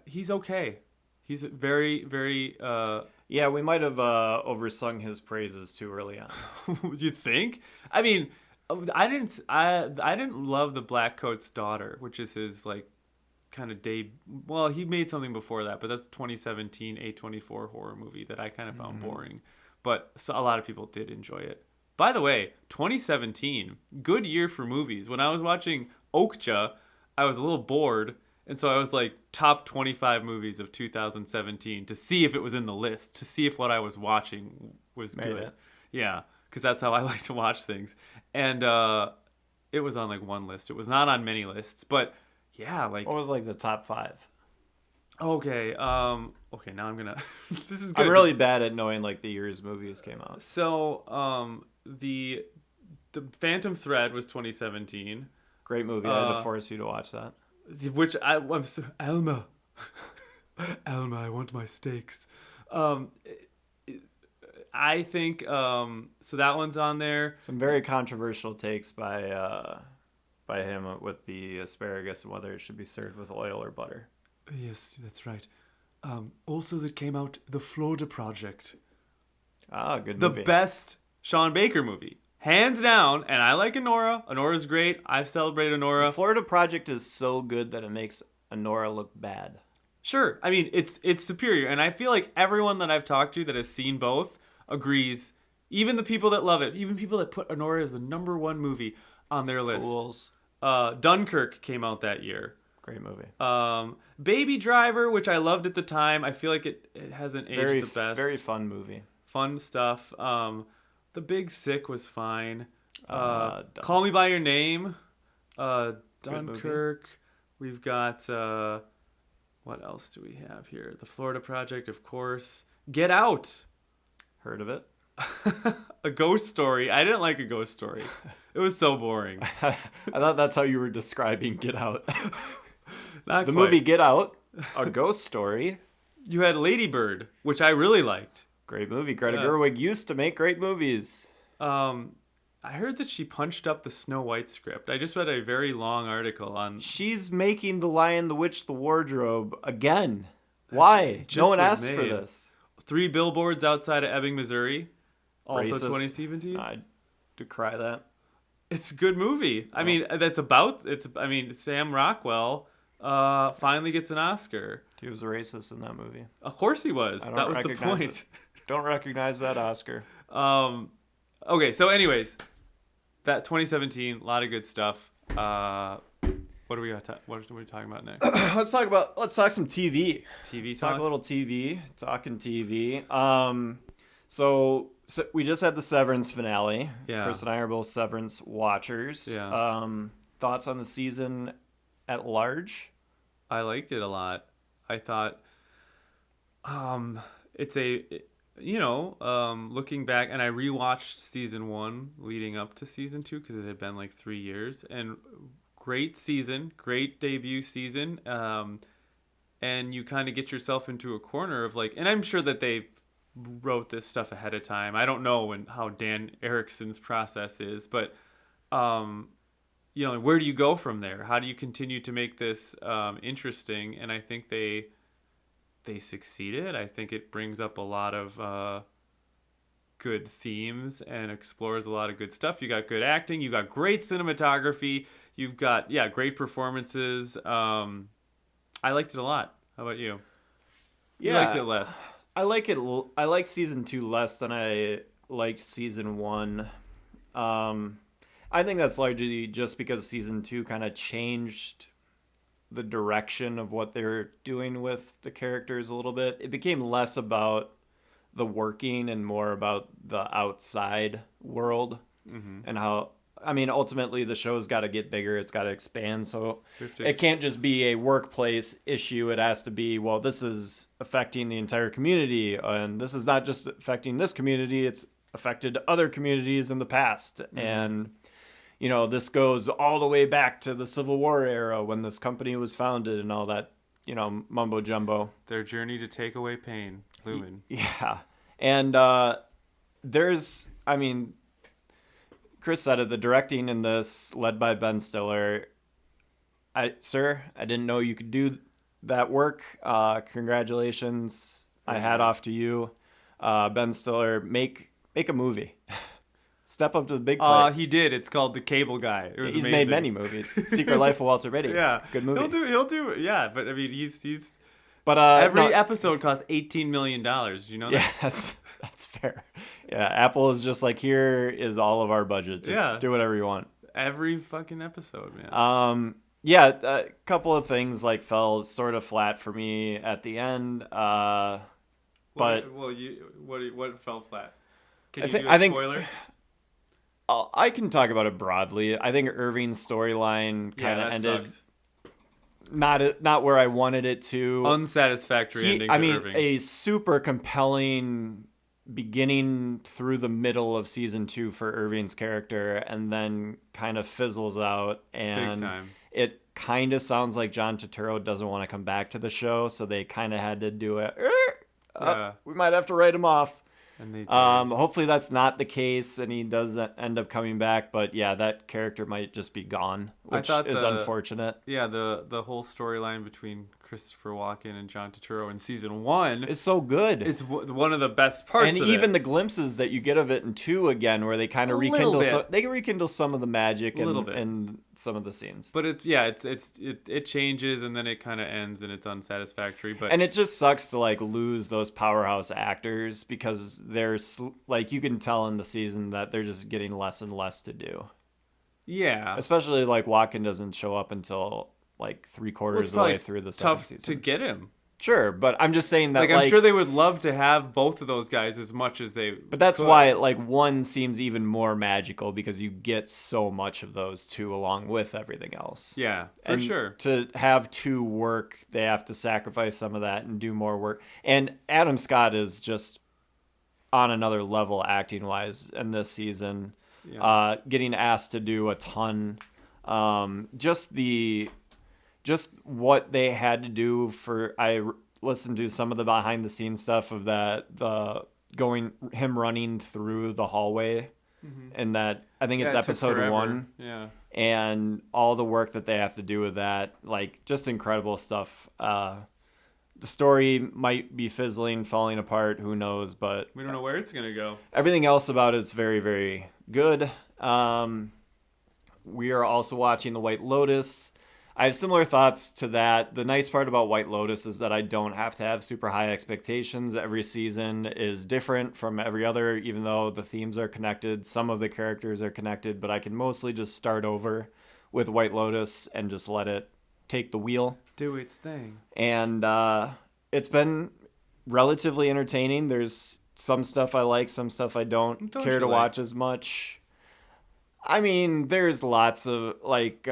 he's okay. He's very, very. Yeah, we might have oversung his praises too early on. You think? I mean, I didn't love The Black Coat's Daughter, which is his like kind of well, he made something before that, but that's 2017 A24 horror movie that I kind of found boring. But a lot of people did enjoy it. By the way, 2017, good year for movies. When I was watching Okja, I was a little bored. And so I was like top 25 movies of 2017 to see if it was in the list, to see if what I was watching was good. Yeah, because that's how I like to watch things. And it was on like one list. It was not on many lists, but yeah, like what was like the top 5? Okay, okay. Now I'm gonna. This is good. I'm really bad at knowing like the years movies came out. So the Phantom Thread was 2017. Great movie. I had to force you to watch that. Which I'm so, Alma, I want my steaks. I think so. That one's on there. Some very controversial takes by him with the asparagus and whether it should be served with oil or butter. Yes, that's right. Also, that came out The Florida Project. Ah, good movie. The best Sean Baker movie. Hands down, and I like Honora. Honora's great. I've celebrated Honora. The Florida Project is so good that it makes Honora look bad. Sure. I mean, it's superior. And I feel like everyone that I've talked to that has seen both agrees. Even the people that love it. Even people that put Honora as the number one movie on their list. Fools. Dunkirk came out that year. Great movie. Baby Driver, which I loved at the time. I feel like it hasn't aged the best. Very fun movie. Fun stuff. The Big Sick was fine. Call Me by Your Name. Dunkirk. We've got what else do we have here? The Florida Project, of course. Get Out. Heard of it? A Ghost Story. I didn't like A Ghost Story. It was so boring. I thought that's how you were describing Get Out. Not the quite. movie Get Out, A Ghost Story. You had Lady Bird, which I really liked. Great movie. Greta Gerwig used to make great movies. I heard that she punched up the Snow White script. I just read a very long article on She's making The Lion, the Witch, the Wardrobe again. Why? just No one was asked for made. this. 3 Billboards Outside of Ebbing, Missouri. Also Racist. 2017. I decry that. It's a good movie. I mean, Sam Rockwell finally gets an Oscar. He was a racist in that movie. Of course he was. That was the recognize point. it. Don't recognize that Oscar. Okay, so anyways, that 2017, a lot of good stuff. What are we talking about next? Let's talk some TV. TV Let's talk. talk a little TV. Talking TV. So we just had the Severance finale. Yeah. Chris and I are both Severance watchers. Yeah. Thoughts on the season at large? I liked it a lot. I thought, looking back, and I rewatched season 1 leading up to season 2 because it had been like 3 years, and great season, great debut season. And you kind of get yourself into a corner of like, and I'm sure that they wrote this stuff ahead of time. I don't know how Dan Erickson's process is, but where do you go from there? How do you continue to make this interesting? And I think they succeeded. I think it brings up a lot of good themes and explores a lot of good stuff. You got good acting. You got great cinematography. You've got great performances. I liked it a lot. How about you? You liked it less. I like season 2 less than I liked season 1. I think that's largely just because season 2 kind of changed the direction of what they're doing with the characters a little bit. It became less about the working and more about the outside world and how, I mean, ultimately the show's got to get bigger. It's got to expand. So it can't just be a workplace issue. It has to be, well, this is affecting the entire community. And this is not just affecting this community. It's affected other communities in the past. And, this goes all the way back to the Civil War era when this company was founded and all that, mumbo jumbo. Their journey to take away pain, Lumen. Yeah. And Chris said it, the directing in this, led by Ben Stiller. I didn't know you could do that work. Congratulations. I hat off to you. Ben Stiller, make a movie. Step up to the big plate. He did. It's called The Cable Guy. It was He's amazing. made many movies. Secret Life of Walter Mitty. Yeah. Good movie. He'll do. Yeah, but I mean, he's. But every episode costs $18 million. Did you know that? Yeah, that's fair. Yeah, Apple is just like, here is all of our budget. Just do whatever you want. Every fucking episode, man. A couple of things like fell sort of flat for me at the end. But what fell flat? Can you do I a think spoiler? I can talk about it broadly. I think Irving's storyline kind of ended not where I wanted it to. Unsatisfactory ending to Irving. A super compelling beginning through the middle of season 2 for Irving's character, and then kind of fizzles out. And big time. It kind of sounds like John Turturro doesn't want to come back to the show, so they kind of had to do it. We might have to write him off. And they hopefully that's not the case and he does end up coming back, but that character might just be gone, which is unfortunate. Yeah, the whole storyline between Christopher Walken and John Turturro in season 1 is so good. It's one of the best parts and of even it. The glimpses that you get of it in 2 again, where they kind of rekindle some of the magic and some of the scenes. But it changes and then it kind of ends and it's unsatisfactory. And it just sucks to lose those powerhouse actors, because there's you can tell in the season that they're just getting less and less to do. Yeah, especially Walken doesn't show up until 3/4 of the way through the second season. To get him. Sure, but I'm just saying that I'm sure they would love to have both of those guys as much as they. But that's why 1 seems even more magical, because you get so much of those 2 along with everything else. Yeah, for sure. To have 2 work, they have to sacrifice some of that and do more work. And Adam Scott is just on another level acting wise in this season. Yeah. Getting asked to do a ton. Just what they had to do for. I listened to some of the behind the scenes stuff of him running through the hallway and that I think it's Yeah, it took episode forever. 1. Yeah. And all the work that they have to do with that, like just incredible stuff. The story might be fizzling, falling apart, who knows, but We don't know where it's gonna go. everything else about it's very, very good. We are also watching The White Lotus. I have similar thoughts to that. The nice part about White Lotus is that I don't have to have super high expectations. Every season is different from every other, even though the themes are connected. Some of the characters are connected, but I can mostly just start over with White Lotus and just let it take the wheel. Do its thing. And it's been relatively entertaining. There's some stuff I like, some stuff I don't care to watch as much. I mean, there's lots of, like,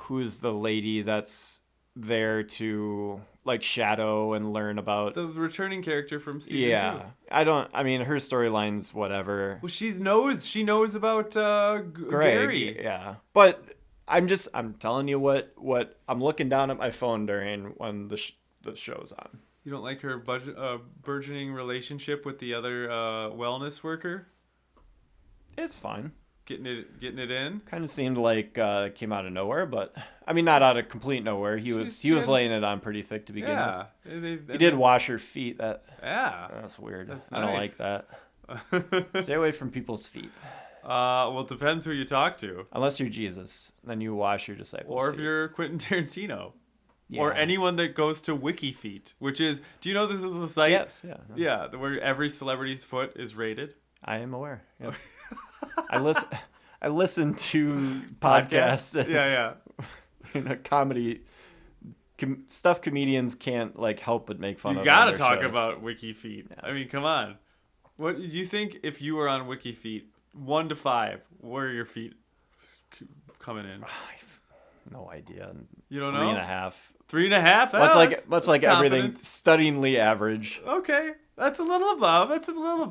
who's the lady that's there to, like, shadow and learn about... The returning character from season 2. I mean, her storyline's whatever. Well, she knows about Gary. Yeah. But I'm telling you what I'm looking down at my phone during when the show's on. You don't like her burgeoning relationship with the other wellness worker? It's fine. Getting it in? Kind of seemed like it came out of nowhere, but I mean, not out of complete nowhere. He was laying it on pretty thick to begin with. He did wash her feet. That's weird. That's I don't nice. like that. Stay away from people's feet. Well, it depends who you talk to. Unless you're Jesus, then you wash your disciples' Or feet. if you're Quentin Tarantino. Yeah. Or anyone that goes to WikiFeet, which is, do you know this is a site? Yes, yeah. Yeah, where every celebrity's foot is rated. I am aware. Yep. I listen to podcasts. Yeah. Comedy stuff comedians can't like help but make fun of. You gotta on their talk shows. about WikiFeet. Yeah. I mean, come on. What do you think if you were on WikiFeet, 1 to 5? Where are your feet coming in? No idea. You don't know? 3.5. 3.5? Much like everything, stunningly average. Okay. That's a little above. A little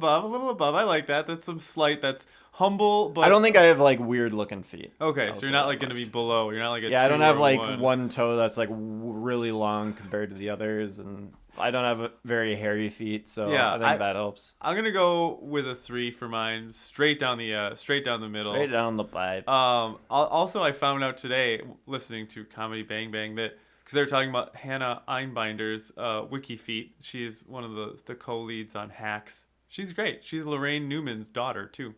above. I like that. That's that's humble, but I don't think I have like weird looking feet. Okay, I'll so say you're not that like going to much. be below. You're not like a I 2 don't have or like 1. one toe that's like really long compared to the others, and I don't have very hairy feet, so Yeah, I think that helps. I'm going to go with a 3 for mine, straight down the middle. Straight down the pipe. Also, I found out today, listening to Comedy Bang Bang, that because they were talking about Hannah Einbinder's WikiFeet. She's one of the co-leads on Hacks. She's great. She's Lorraine Newman's daughter, too,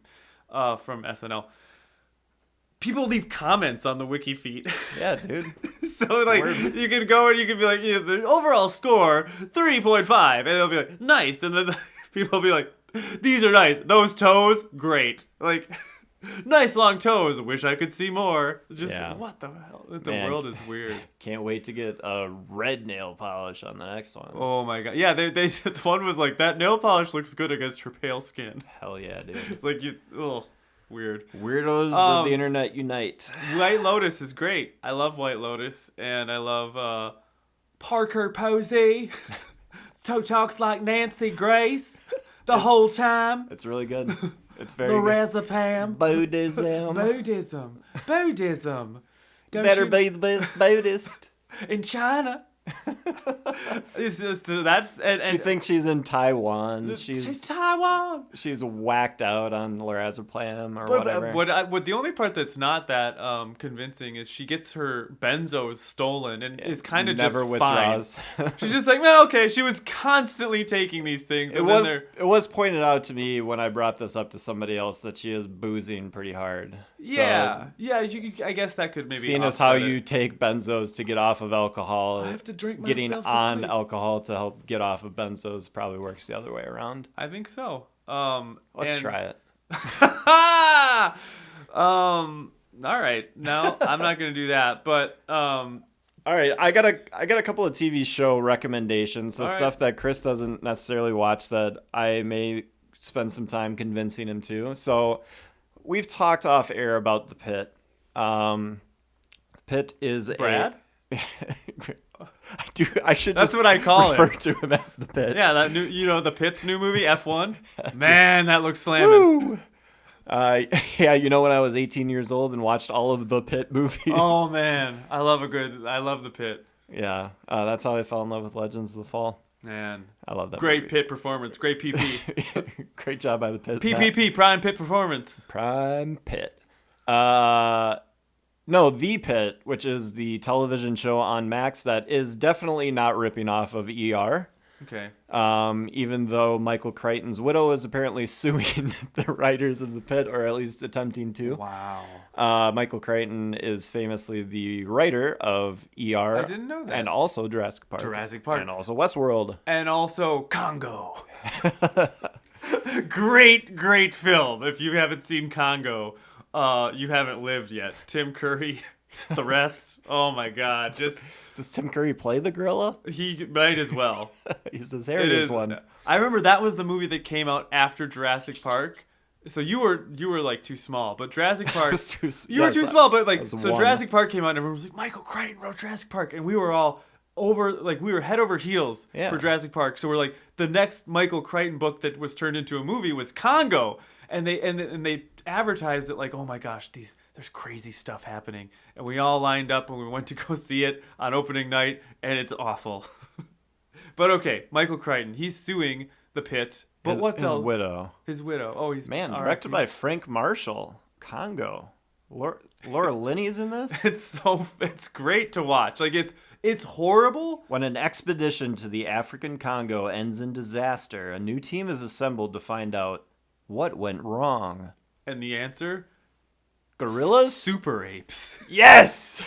from SNL. People leave comments on the WikiFeet. Yeah, dude. So, like, you can go and you can be like, yeah, the overall score, 3.5. And they'll be like, nice. And then people will be like, these are nice. Those toes, great. Like... Nice long toes. Wish I could see more. Just what the hell? The world is weird. Can't wait to get a red nail polish on the next one. Oh my god. Yeah, they the one was like, that nail polish looks good against her pale skin. Hell yeah, dude. It's like weird. Weirdos of the internet unite. White Lotus is great. I love White Lotus, and I love Parker Posey. Talks like Nancy Grace the whole time. It's really good. It's very Lorazepam. Buddhism. Buddhism. Better be the best Buddhist. In China. It's just that. And She thinks she's in Taiwan. she's Taiwan. She's whacked out on lorazepam or But whatever. what the only part that's not that convincing is she gets her benzos stolen and is kind of just never withdraws. fine. She's just like, well, okay. She was constantly taking these things. It was pointed out to me when I brought this up to somebody else that she is boozing pretty hard. Yeah. I guess that could maybe. Seeing as how offset you it. take benzos to get off of alcohol, I have to drink getting myself to on sleep. alcohol to help get off of benzos probably works the other way around. I think so. Let's try it. All right. No, I'm not gonna do that. But All right, I got a couple of TV show recommendations, so All right. stuff that Chris doesn't necessarily watch that I may spend some time convincing him to. So we've talked off air about the Pitt. Pitt is Brad? I should That's just what I call refer it. to him as the Pitt. Yeah, that new, the Pitt's new movie, F1. Man, that looks slamming. Woo! Yeah, when I was 18 years old and watched all of the Pitt movies. Oh man, I love the Pitt. Yeah, that's how I fell in love with Legends of the Fall. Man, I love that. Great movie. Pitt performance. Great PP. Great job by the Pitt. PPP, Prime Pitt performance. Prime Pitt. No, The Pitt, which is the television show on Max that is definitely not ripping off of ER. Okay. Even though Michael Crichton's widow is apparently suing the writers of The Pitt, or at least attempting to. Wow. Michael Crichton is famously the writer of ER. I didn't know that. And also Jurassic Park. Jurassic Park. And also Westworld. And also Congo. Great film. If you haven't seen Congo, you haven't lived yet. Tim Curry, the rest. Oh my God. Does Tim Curry play the gorilla? He might as well. He's the hairiest one. I remember that was the movie that came out after Jurassic Park. So you were like too small, but Jurassic Park. You were too small, but like so one. Jurassic Park came out and everyone was like, Michael Crichton wrote Jurassic Park, and we were all we were head over heels for Jurassic Park. So we're like, the next Michael Crichton book that was turned into a movie was Congo, and they advertised it like, oh my gosh, there's crazy stuff happening, and we all lined up and we went to go see it on opening night, and it's awful. But okay, Michael Crichton, he's suing the Pitt. But what's his widow? His widow. Oh, he's directed by Frank Marshall. Congo. Laura Linney's in this. It's great to watch. Like it's horrible. When an expedition to the African Congo ends in disaster, a new team is assembled to find out what went wrong. And the answer? Gorillas? Super apes. Yes!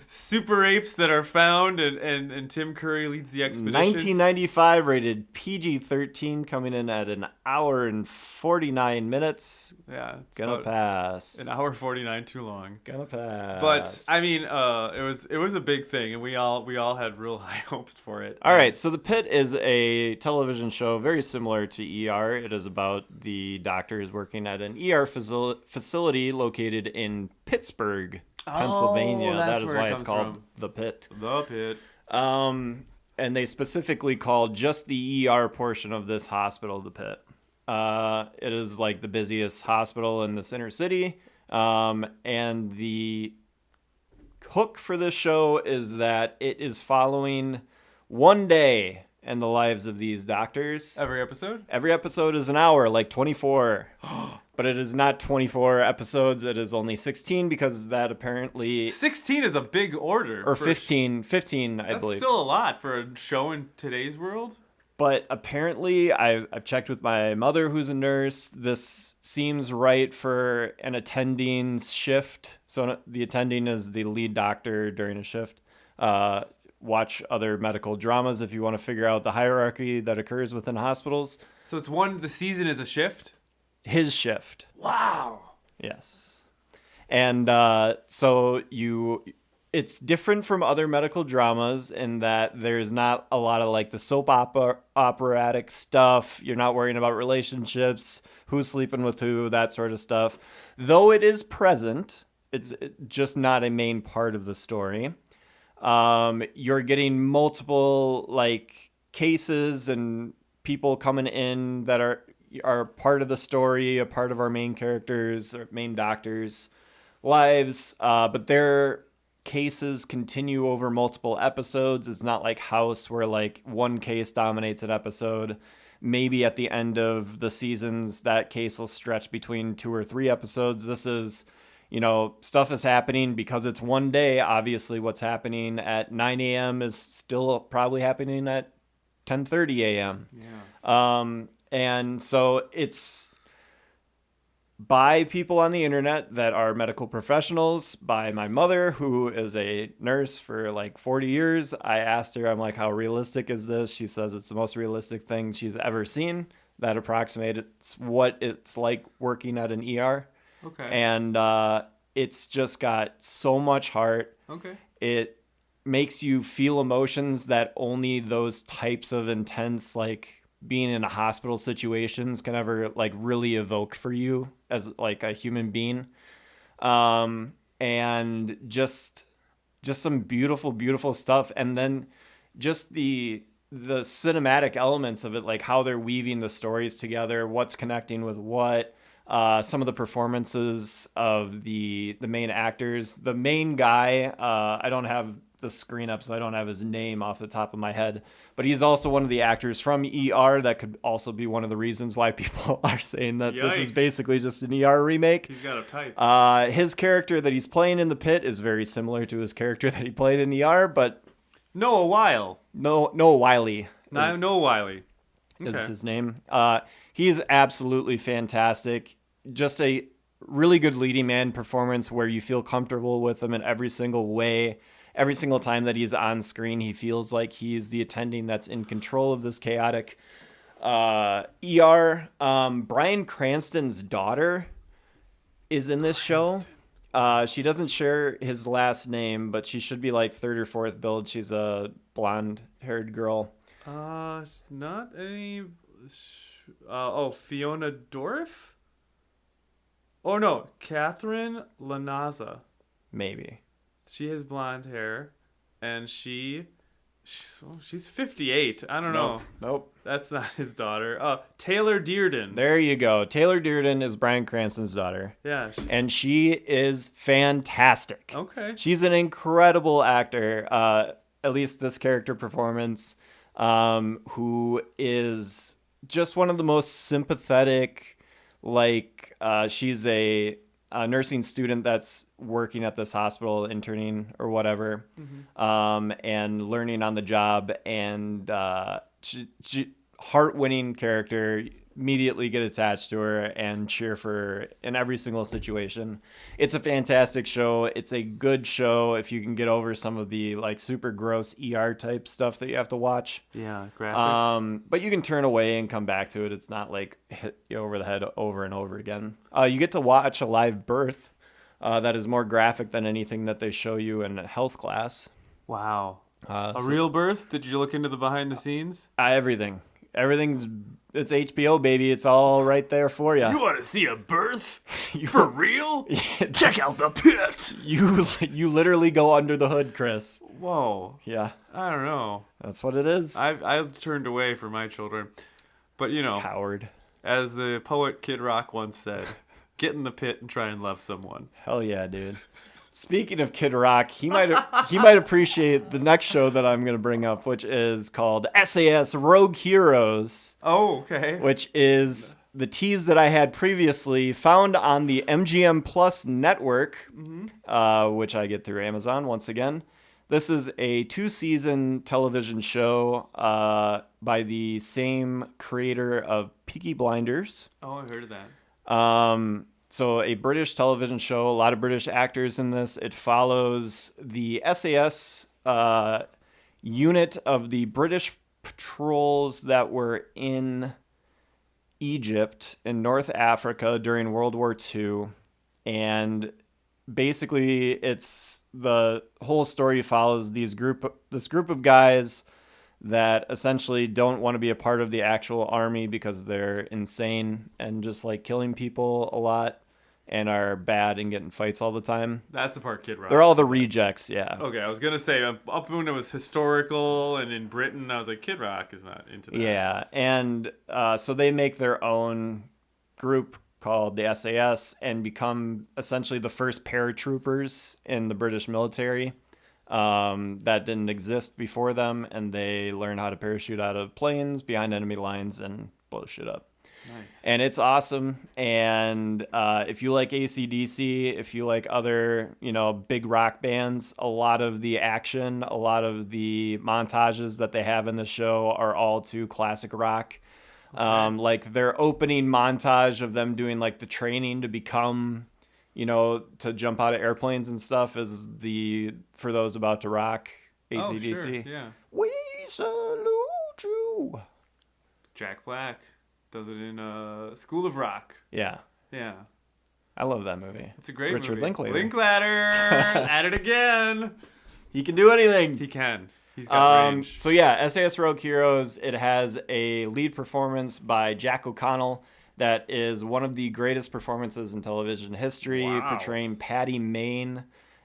Super apes that are found, and Tim Curry leads the expedition. 1995, rated PG-13, coming in at an hour and 49 minutes. Yeah, gonna pass. An hour 49 too long. Gonna pass. But I mean, it was a big thing, and we all had real high hopes for it. All right, so The Pitt is a television show very similar to ER. It is about the doctors working at an ER facility located in Pittsburgh, Pennsylvania. That is why it's called The Pitt. The Pitt. And they specifically called just the ER portion of this hospital The Pitt. It is like the busiest hospital in this inner city. And the hook for this show is that it is following one day in the lives of these doctors. Every episode? Every episode is an hour, like 24. But it is not 24 episodes. It is only 16 because that apparently... 16 is a big order. Or 15, I believe. That's still a lot for a show in today's world. But apparently, I've checked with my mother, who's a nurse. This seems right for an attending's shift. So the attending is the lead doctor during a shift. Watch other medical dramas if you want to figure out the hierarchy that occurs within hospitals. So the season is a shift? His shift. Wow. Yes. And it's different from other medical dramas in that there's not a lot of like the soap operatic stuff. You're not worrying about relationships, who's sleeping with who, that sort of stuff. Though it is present, it's just not a main part of the story. You're getting multiple like cases and people coming in that are part of the story, a part of our main characters or main doctors' lives, but their cases continue over multiple episodes. It's not like House where like one case dominates an episode. Maybe at the end of the seasons that case will stretch between 2 or 3 episodes. This is, stuff is happening because it's one day. Obviously what's happening at 9 a.m. is still probably happening at 10:30 a.m. Yeah. And so it's by people on the internet that are medical professionals, by my mother, who is a nurse for like 40 years. I asked her, I'm like, how realistic is this? She says it's the most realistic thing she's ever seen. That approximates what it's like working at an ER. Okay. And it's just got so much heart. Okay. It makes you feel emotions that only those types of intense, like, being in a hospital situations can ever like really evoke for you as like a human being. And just some beautiful stuff. And then just the cinematic elements of it, like how they're weaving the stories together, what's connecting with what, some of the performances of the main actors. The main guy, I don't have the screen up, so I don't have his name off the top of my head. But he's also one of the actors from ER. That could also be one of the reasons why people are saying that this is Yikes. basically just an ER remake. He's got a type. His character that he's playing in the Pit is very similar to his character that he played in ER, but Noah Weil. Noah Wiley. Noah Wiley. Is Okay. his name. He's absolutely fantastic. Just a really good leading man performance where you feel comfortable with him in every single way. Every single time that he's on screen, he feels like he's the attending that's in control of this chaotic ER. Bryan Cranston's daughter is in this show. She doesn't share his last name, but she should be like third or fourth build. She's a blonde-haired girl. Not any. Fiona Dorff. Oh no, Catherine Lanaza. Maybe. She has blonde hair, and she's 58. I don't know. Nope. That's not his daughter. Taylor Dearden. There you go. Taylor Dearden is Bryan Cranston's daughter. Yeah. And she is fantastic. Okay. She's an incredible actor, at least this character performance, who is just one of the most sympathetic, she's a nursing student that's working at this hospital, interning or whatever, and learning on the job, and she heart-winning character. Immediately get attached to her and cheer for her in every single situation. It's a fantastic show. It's a good show if you can get over some of the super gross ER type stuff that you have to watch. Yeah, graphic. But you can turn away and come back to it. It's not hit you over the head over and over again. You get to watch a live birth that is more graphic than anything that they show you in health class. Wow. Real birth? Did you look into the behind the scenes? Everything. It's HBO, baby. It's all right there for you. You want to see a birth? For real? Check out the Pit. You literally go under the hood, Chris. Whoa. Yeah, I don't know. that's what it is. I've turned away from my children. But, Coward. as the poet Kid Rock once said, get in the pit and try and love someone. Hell yeah, dude. Speaking of Kid Rock, he might appreciate the next show that I'm going to bring up, which is called SAS Rogue Heroes, Oh, okay. which is the tease that I had previously found on the MGM Plus network, which I get through Amazon once again. This is a 2-season television show by the same creator of Peaky Blinders. Oh, I heard of that. So a British television show, a lot of British actors in this. It follows the SAS unit of the British patrols that were in Egypt in North Africa during World War II. And basically it's the whole story follows this group of guys that essentially don't want to be a part of the actual army because they're insane and just killing people a lot and are bad and getting fights all the time. That's the part Kid Rock. They're all the rejects, yeah. Okay, I was going to say, up when it was historical and in Britain, I was like, Kid Rock is not into that. Yeah, and so they make their own group called the SAS and become essentially the first paratroopers in the British military. That didn't exist before them, and they learn how to parachute out of planes behind enemy lines and blow shit up. Nice. And it's awesome. And if you like AC/DC, if you like other, big rock bands, a lot of the action, a lot of the montages that they have in the show are all to classic rock. Okay. Their opening montage of them doing the training to become, to jump out of airplanes and stuff is for those about to rock AC/DC. Oh, sure. Yeah. We salute you. Jack Black does it in School of Rock. Yeah. Yeah. I love that movie. It's a great Richard movie. Linklater. Linklater! At it again! He can do anything. He can. He's got range. So yeah, SAS Rogue Heroes, it has a lead performance by Jack O'Connell that is one of the greatest performances in television history, Wow. portraying Paddy Mayne,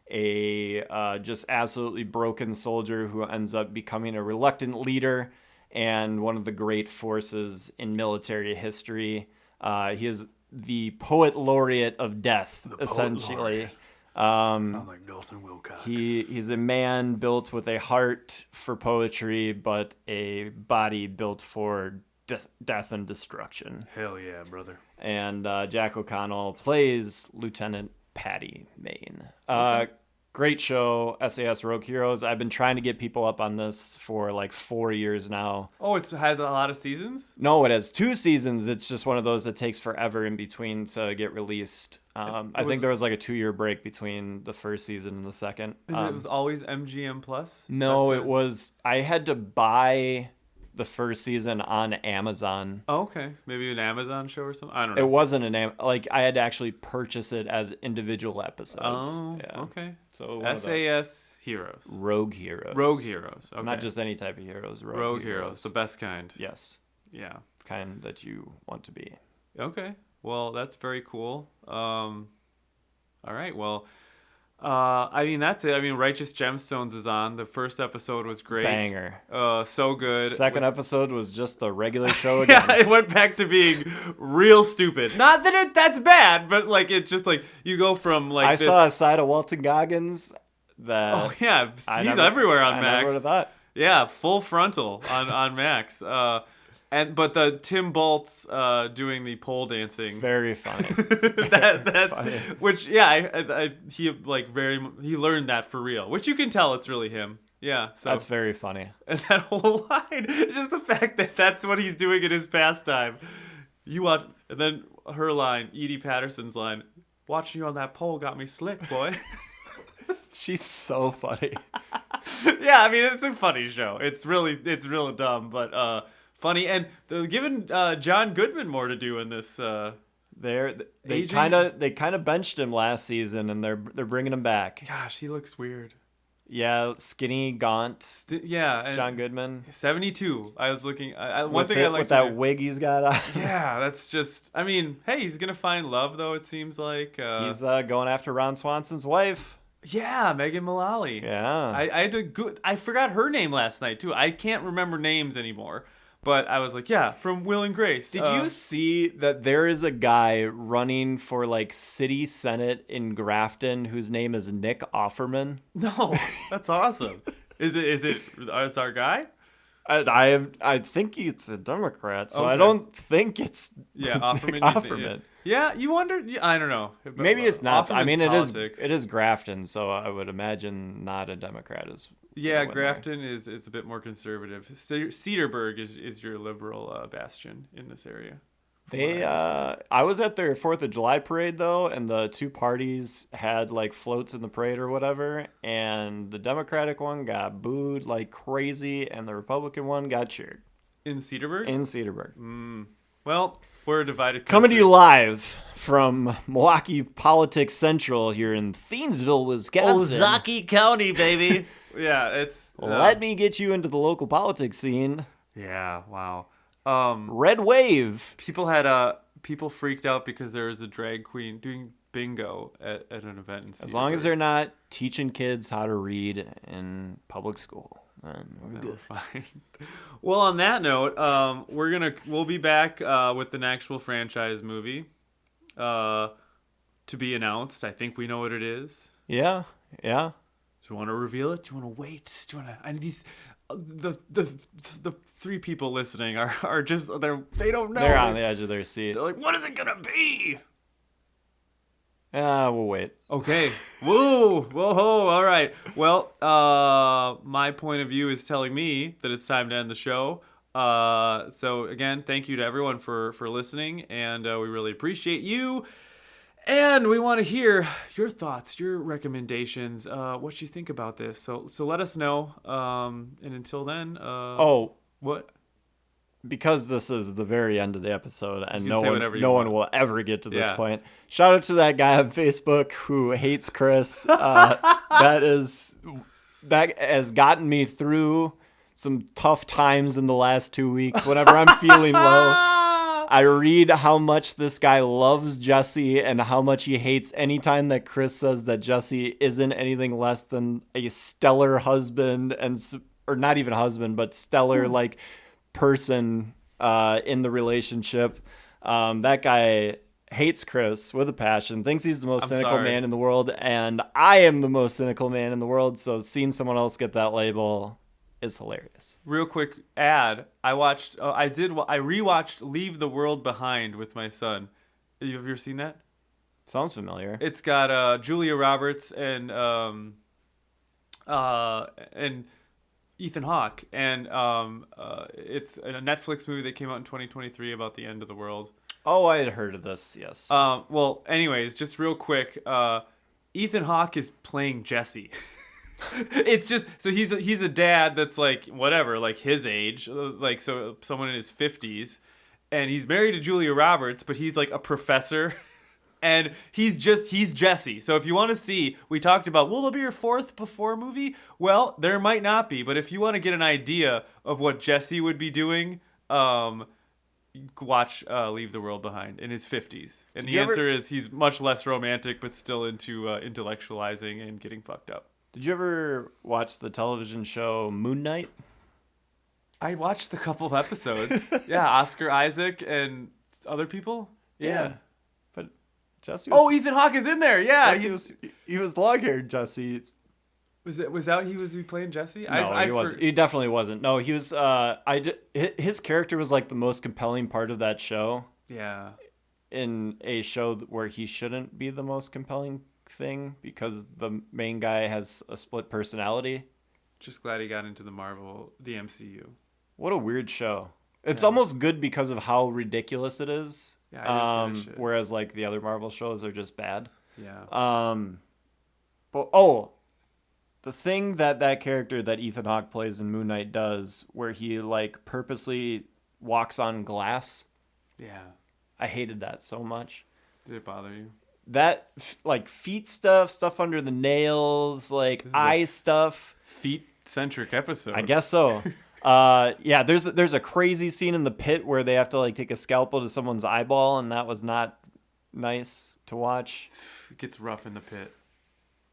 a just absolutely broken soldier who ends up becoming a reluctant leader and one of the great forces in military history. He is the poet laureate of death, essentially. Sounds like Nelson Wilcox. He's a man built with a heart for poetry, but a body built for death and destruction. Hell yeah, brother. And Jack O'Connell plays Lieutenant Patty Main. Okay. Great show, SAS Rogue Heroes. I've been trying to get people up on this for like 4 years now. Oh, it has a lot of seasons? No, it has 2 seasons. It's just one of those that takes forever in between to get released. I think there was like a 2-year break between the first season and the second. And it was always MGM Plus? No, it was... I had to buy the first season on Amazon. Oh, okay. Maybe an Amazon show or something? I don't know. It wasn't I had to actually purchase it as individual episodes. Oh, yeah. okay. So SAS Heroes. Rogue Heroes. Rogue Heroes. Okay. Not just any type of heroes. Rogue Heroes, the best kind. Yes. Yeah. Kind that you want to be. Okay. Well, that's very cool. All right. Well, I mean, that's it. I mean, Righteous Gemstones is on. The first episode was great. Banger. So good. Second episode was just the regular show again. Yeah, it went back to being real stupid. Not that that's bad, but like it's just like you go from like I saw a side of Walton Goggins that... Oh yeah, he's everywhere on I Max. never would have thought. Yeah, full frontal on Max. But the Tim Boltz doing the pole dancing. Very funny. That's funny. Which he he learned that for real, which you can tell it's really him. Yeah, so That's very funny. and that whole line, just the fact that that's what he's doing in his pastime. You want, and then her line, Edie Patterson's line, "Watching you on that pole got me slick, boy." She's so funny. Yeah, I mean it's a funny show. It's real dumb, but funny, and they're giving John Goodman more to do in this. They kind of benched him last season, and they're bringing him back. Gosh, he looks weird. Yeah, skinny, gaunt. Yeah, and John Goodman. 72. I was looking. With that wig he's got on. Yeah, that's just. I mean, hey, he's gonna find love though. It seems like he's going after Ron Swanson's wife. Yeah, Megan Mullally. Yeah, I had to go. I forgot her name last night too. I can't remember names anymore. But I was like, yeah, from Will and Grace. Did you see that there is a guy running for like city senate in Grafton whose name is Nick Offerman? No, that's awesome. Is our guy? I think it's a Democrat, so Okay. I don't think it's Offerman. Nick Offerman. Yeah, you wonder. I don't know. Maybe it's not. I mean, politics. it is Grafton, so I would imagine not a Democrat is. Yeah, Grafton is a bit more conservative. Cedarburg is your liberal bastion in this area. I was at their 4th of July parade though, and the two parties had like floats in the parade or whatever, and the Democratic one got booed like crazy, and the Republican one got cheered. In Cedarburg? In Cedarburg. Well, we're a divided country. Coming to you live from Milwaukee Politics Central here in Thiensville, Wisconsin. Ozaukee County, baby. Yeah, it's... Let me get you into the local politics scene. Yeah, wow. Red Wave. People freaked out because there was a drag queen doing bingo at an event in Cedarburg. As long as they're not teaching kids how to read in public school, then we're good. Fine. Well, on that note, we'll be back with an actual franchise movie to be announced. I think we know what it is. Yeah. Do you want to reveal it? Do you want to wait? Do you want to? I mean, these the 3 people listening are just they don't know. They're on the edge of their seat. They're like, what is it gonna be? We'll wait. Okay. Whoa. Whoa. All right. Well, my point of view is telling me that it's time to end the show. So again, thank you to everyone for listening, and we really appreciate you. And we want to hear your thoughts, your recommendations, what you think about this. So let us know. And until then, what? Because this is the very end of the episode, and no one will ever get to this Yeah. point. Shout out to that guy on Facebook who hates Chris. That has gotten me through some tough times in the last 2 weeks. Whenever I'm feeling low, I read how much this guy loves Jesse and how much he hates any time that Chris says that Jesse isn't anything less than a stellar husband or not even husband, but stellar like person in the relationship. That guy hates Chris with a passion, thinks he's the most I'm cynical sorry. man in the world, and I am the most cynical man in the world, so seeing someone else get that label is hilarious. Real quick ad. I rewatched Leave the World Behind with my son. Have you ever seen that? Sounds familiar. It's got Julia Roberts and Ethan Hawke, and it's a Netflix movie that came out in 2023 about the end of the world. Oh, I had heard of this, yes. Well, anyways, just real quick, Ethan Hawke is playing Jesse. It's just so he's a dad that's like whatever, like his age, like so someone in his 50s, and he's married to Julia Roberts, but he's like a professor. And he's Jesse. So if you want to see, we talked about, will there be your fourth before movie? Well, there might not be. But if you want to get an idea of what Jesse would be doing, watch Leave the World Behind in his 50s. And the answer is he's much less romantic, but still into intellectualizing and getting fucked up. Did you ever watch the television show Moon Knight? I watched a couple of episodes. Yeah, Oscar Isaac and other people. Yeah. But Jesse was, Ethan Hawke is in there. Yeah, he was long-haired Jesse. He was playing Jesse? No, he wasn't. He definitely wasn't. No, he was. His character was like the most compelling part of that show. Yeah. In a show where he shouldn't be the most compelling thing because the main guy has a split personality. Just glad he got into the MCU. What a weird show. It's almost good because of how ridiculous it is. Yeah, I didn't finish it. Whereas like the other Marvel shows are just bad. Yeah. But the thing that character that Ethan Hawke plays in Moon Knight does, where he like purposely walks on glass. Yeah. I hated that so much. Did it bother you? That like feet stuff under the nails, like eye stuff. Feet-centric episode. I guess so. Yeah, there's a crazy scene in the pit where they have to like take a scalpel to someone's eyeball, and that was not nice to watch. It gets rough in the pit.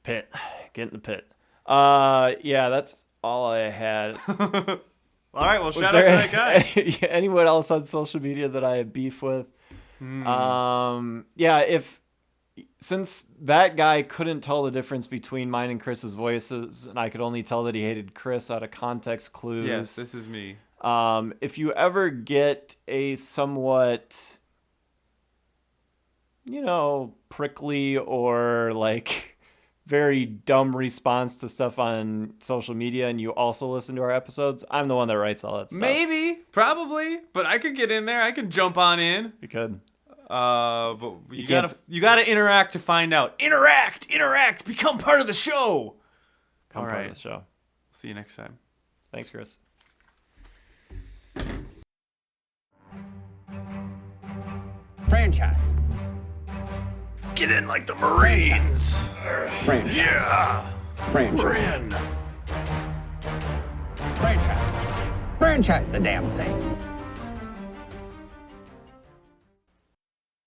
Get in the pit. Yeah, that's all I had. All right, well, shout out to that guy. Anyone else on social media that I have beef with? Yeah, since that guy couldn't tell the difference between mine and Chris's voices, and I could only tell that he hated Chris out of context clues. Yes, this is me. If you ever get a somewhat, prickly or like very dumb response to stuff on social media, and you also listen to our episodes, I'm the one that writes all that stuff. Maybe, probably, but I could get in there. I can jump on in. You could. But you gotta interact to find out. Interact, become part of the show. Come part of the show. See you next time. Thanks, Chris. Franchise. Get in like the Marines. Franchise. Yeah. Franchise. We're in. Franchise. Franchise the damn thing.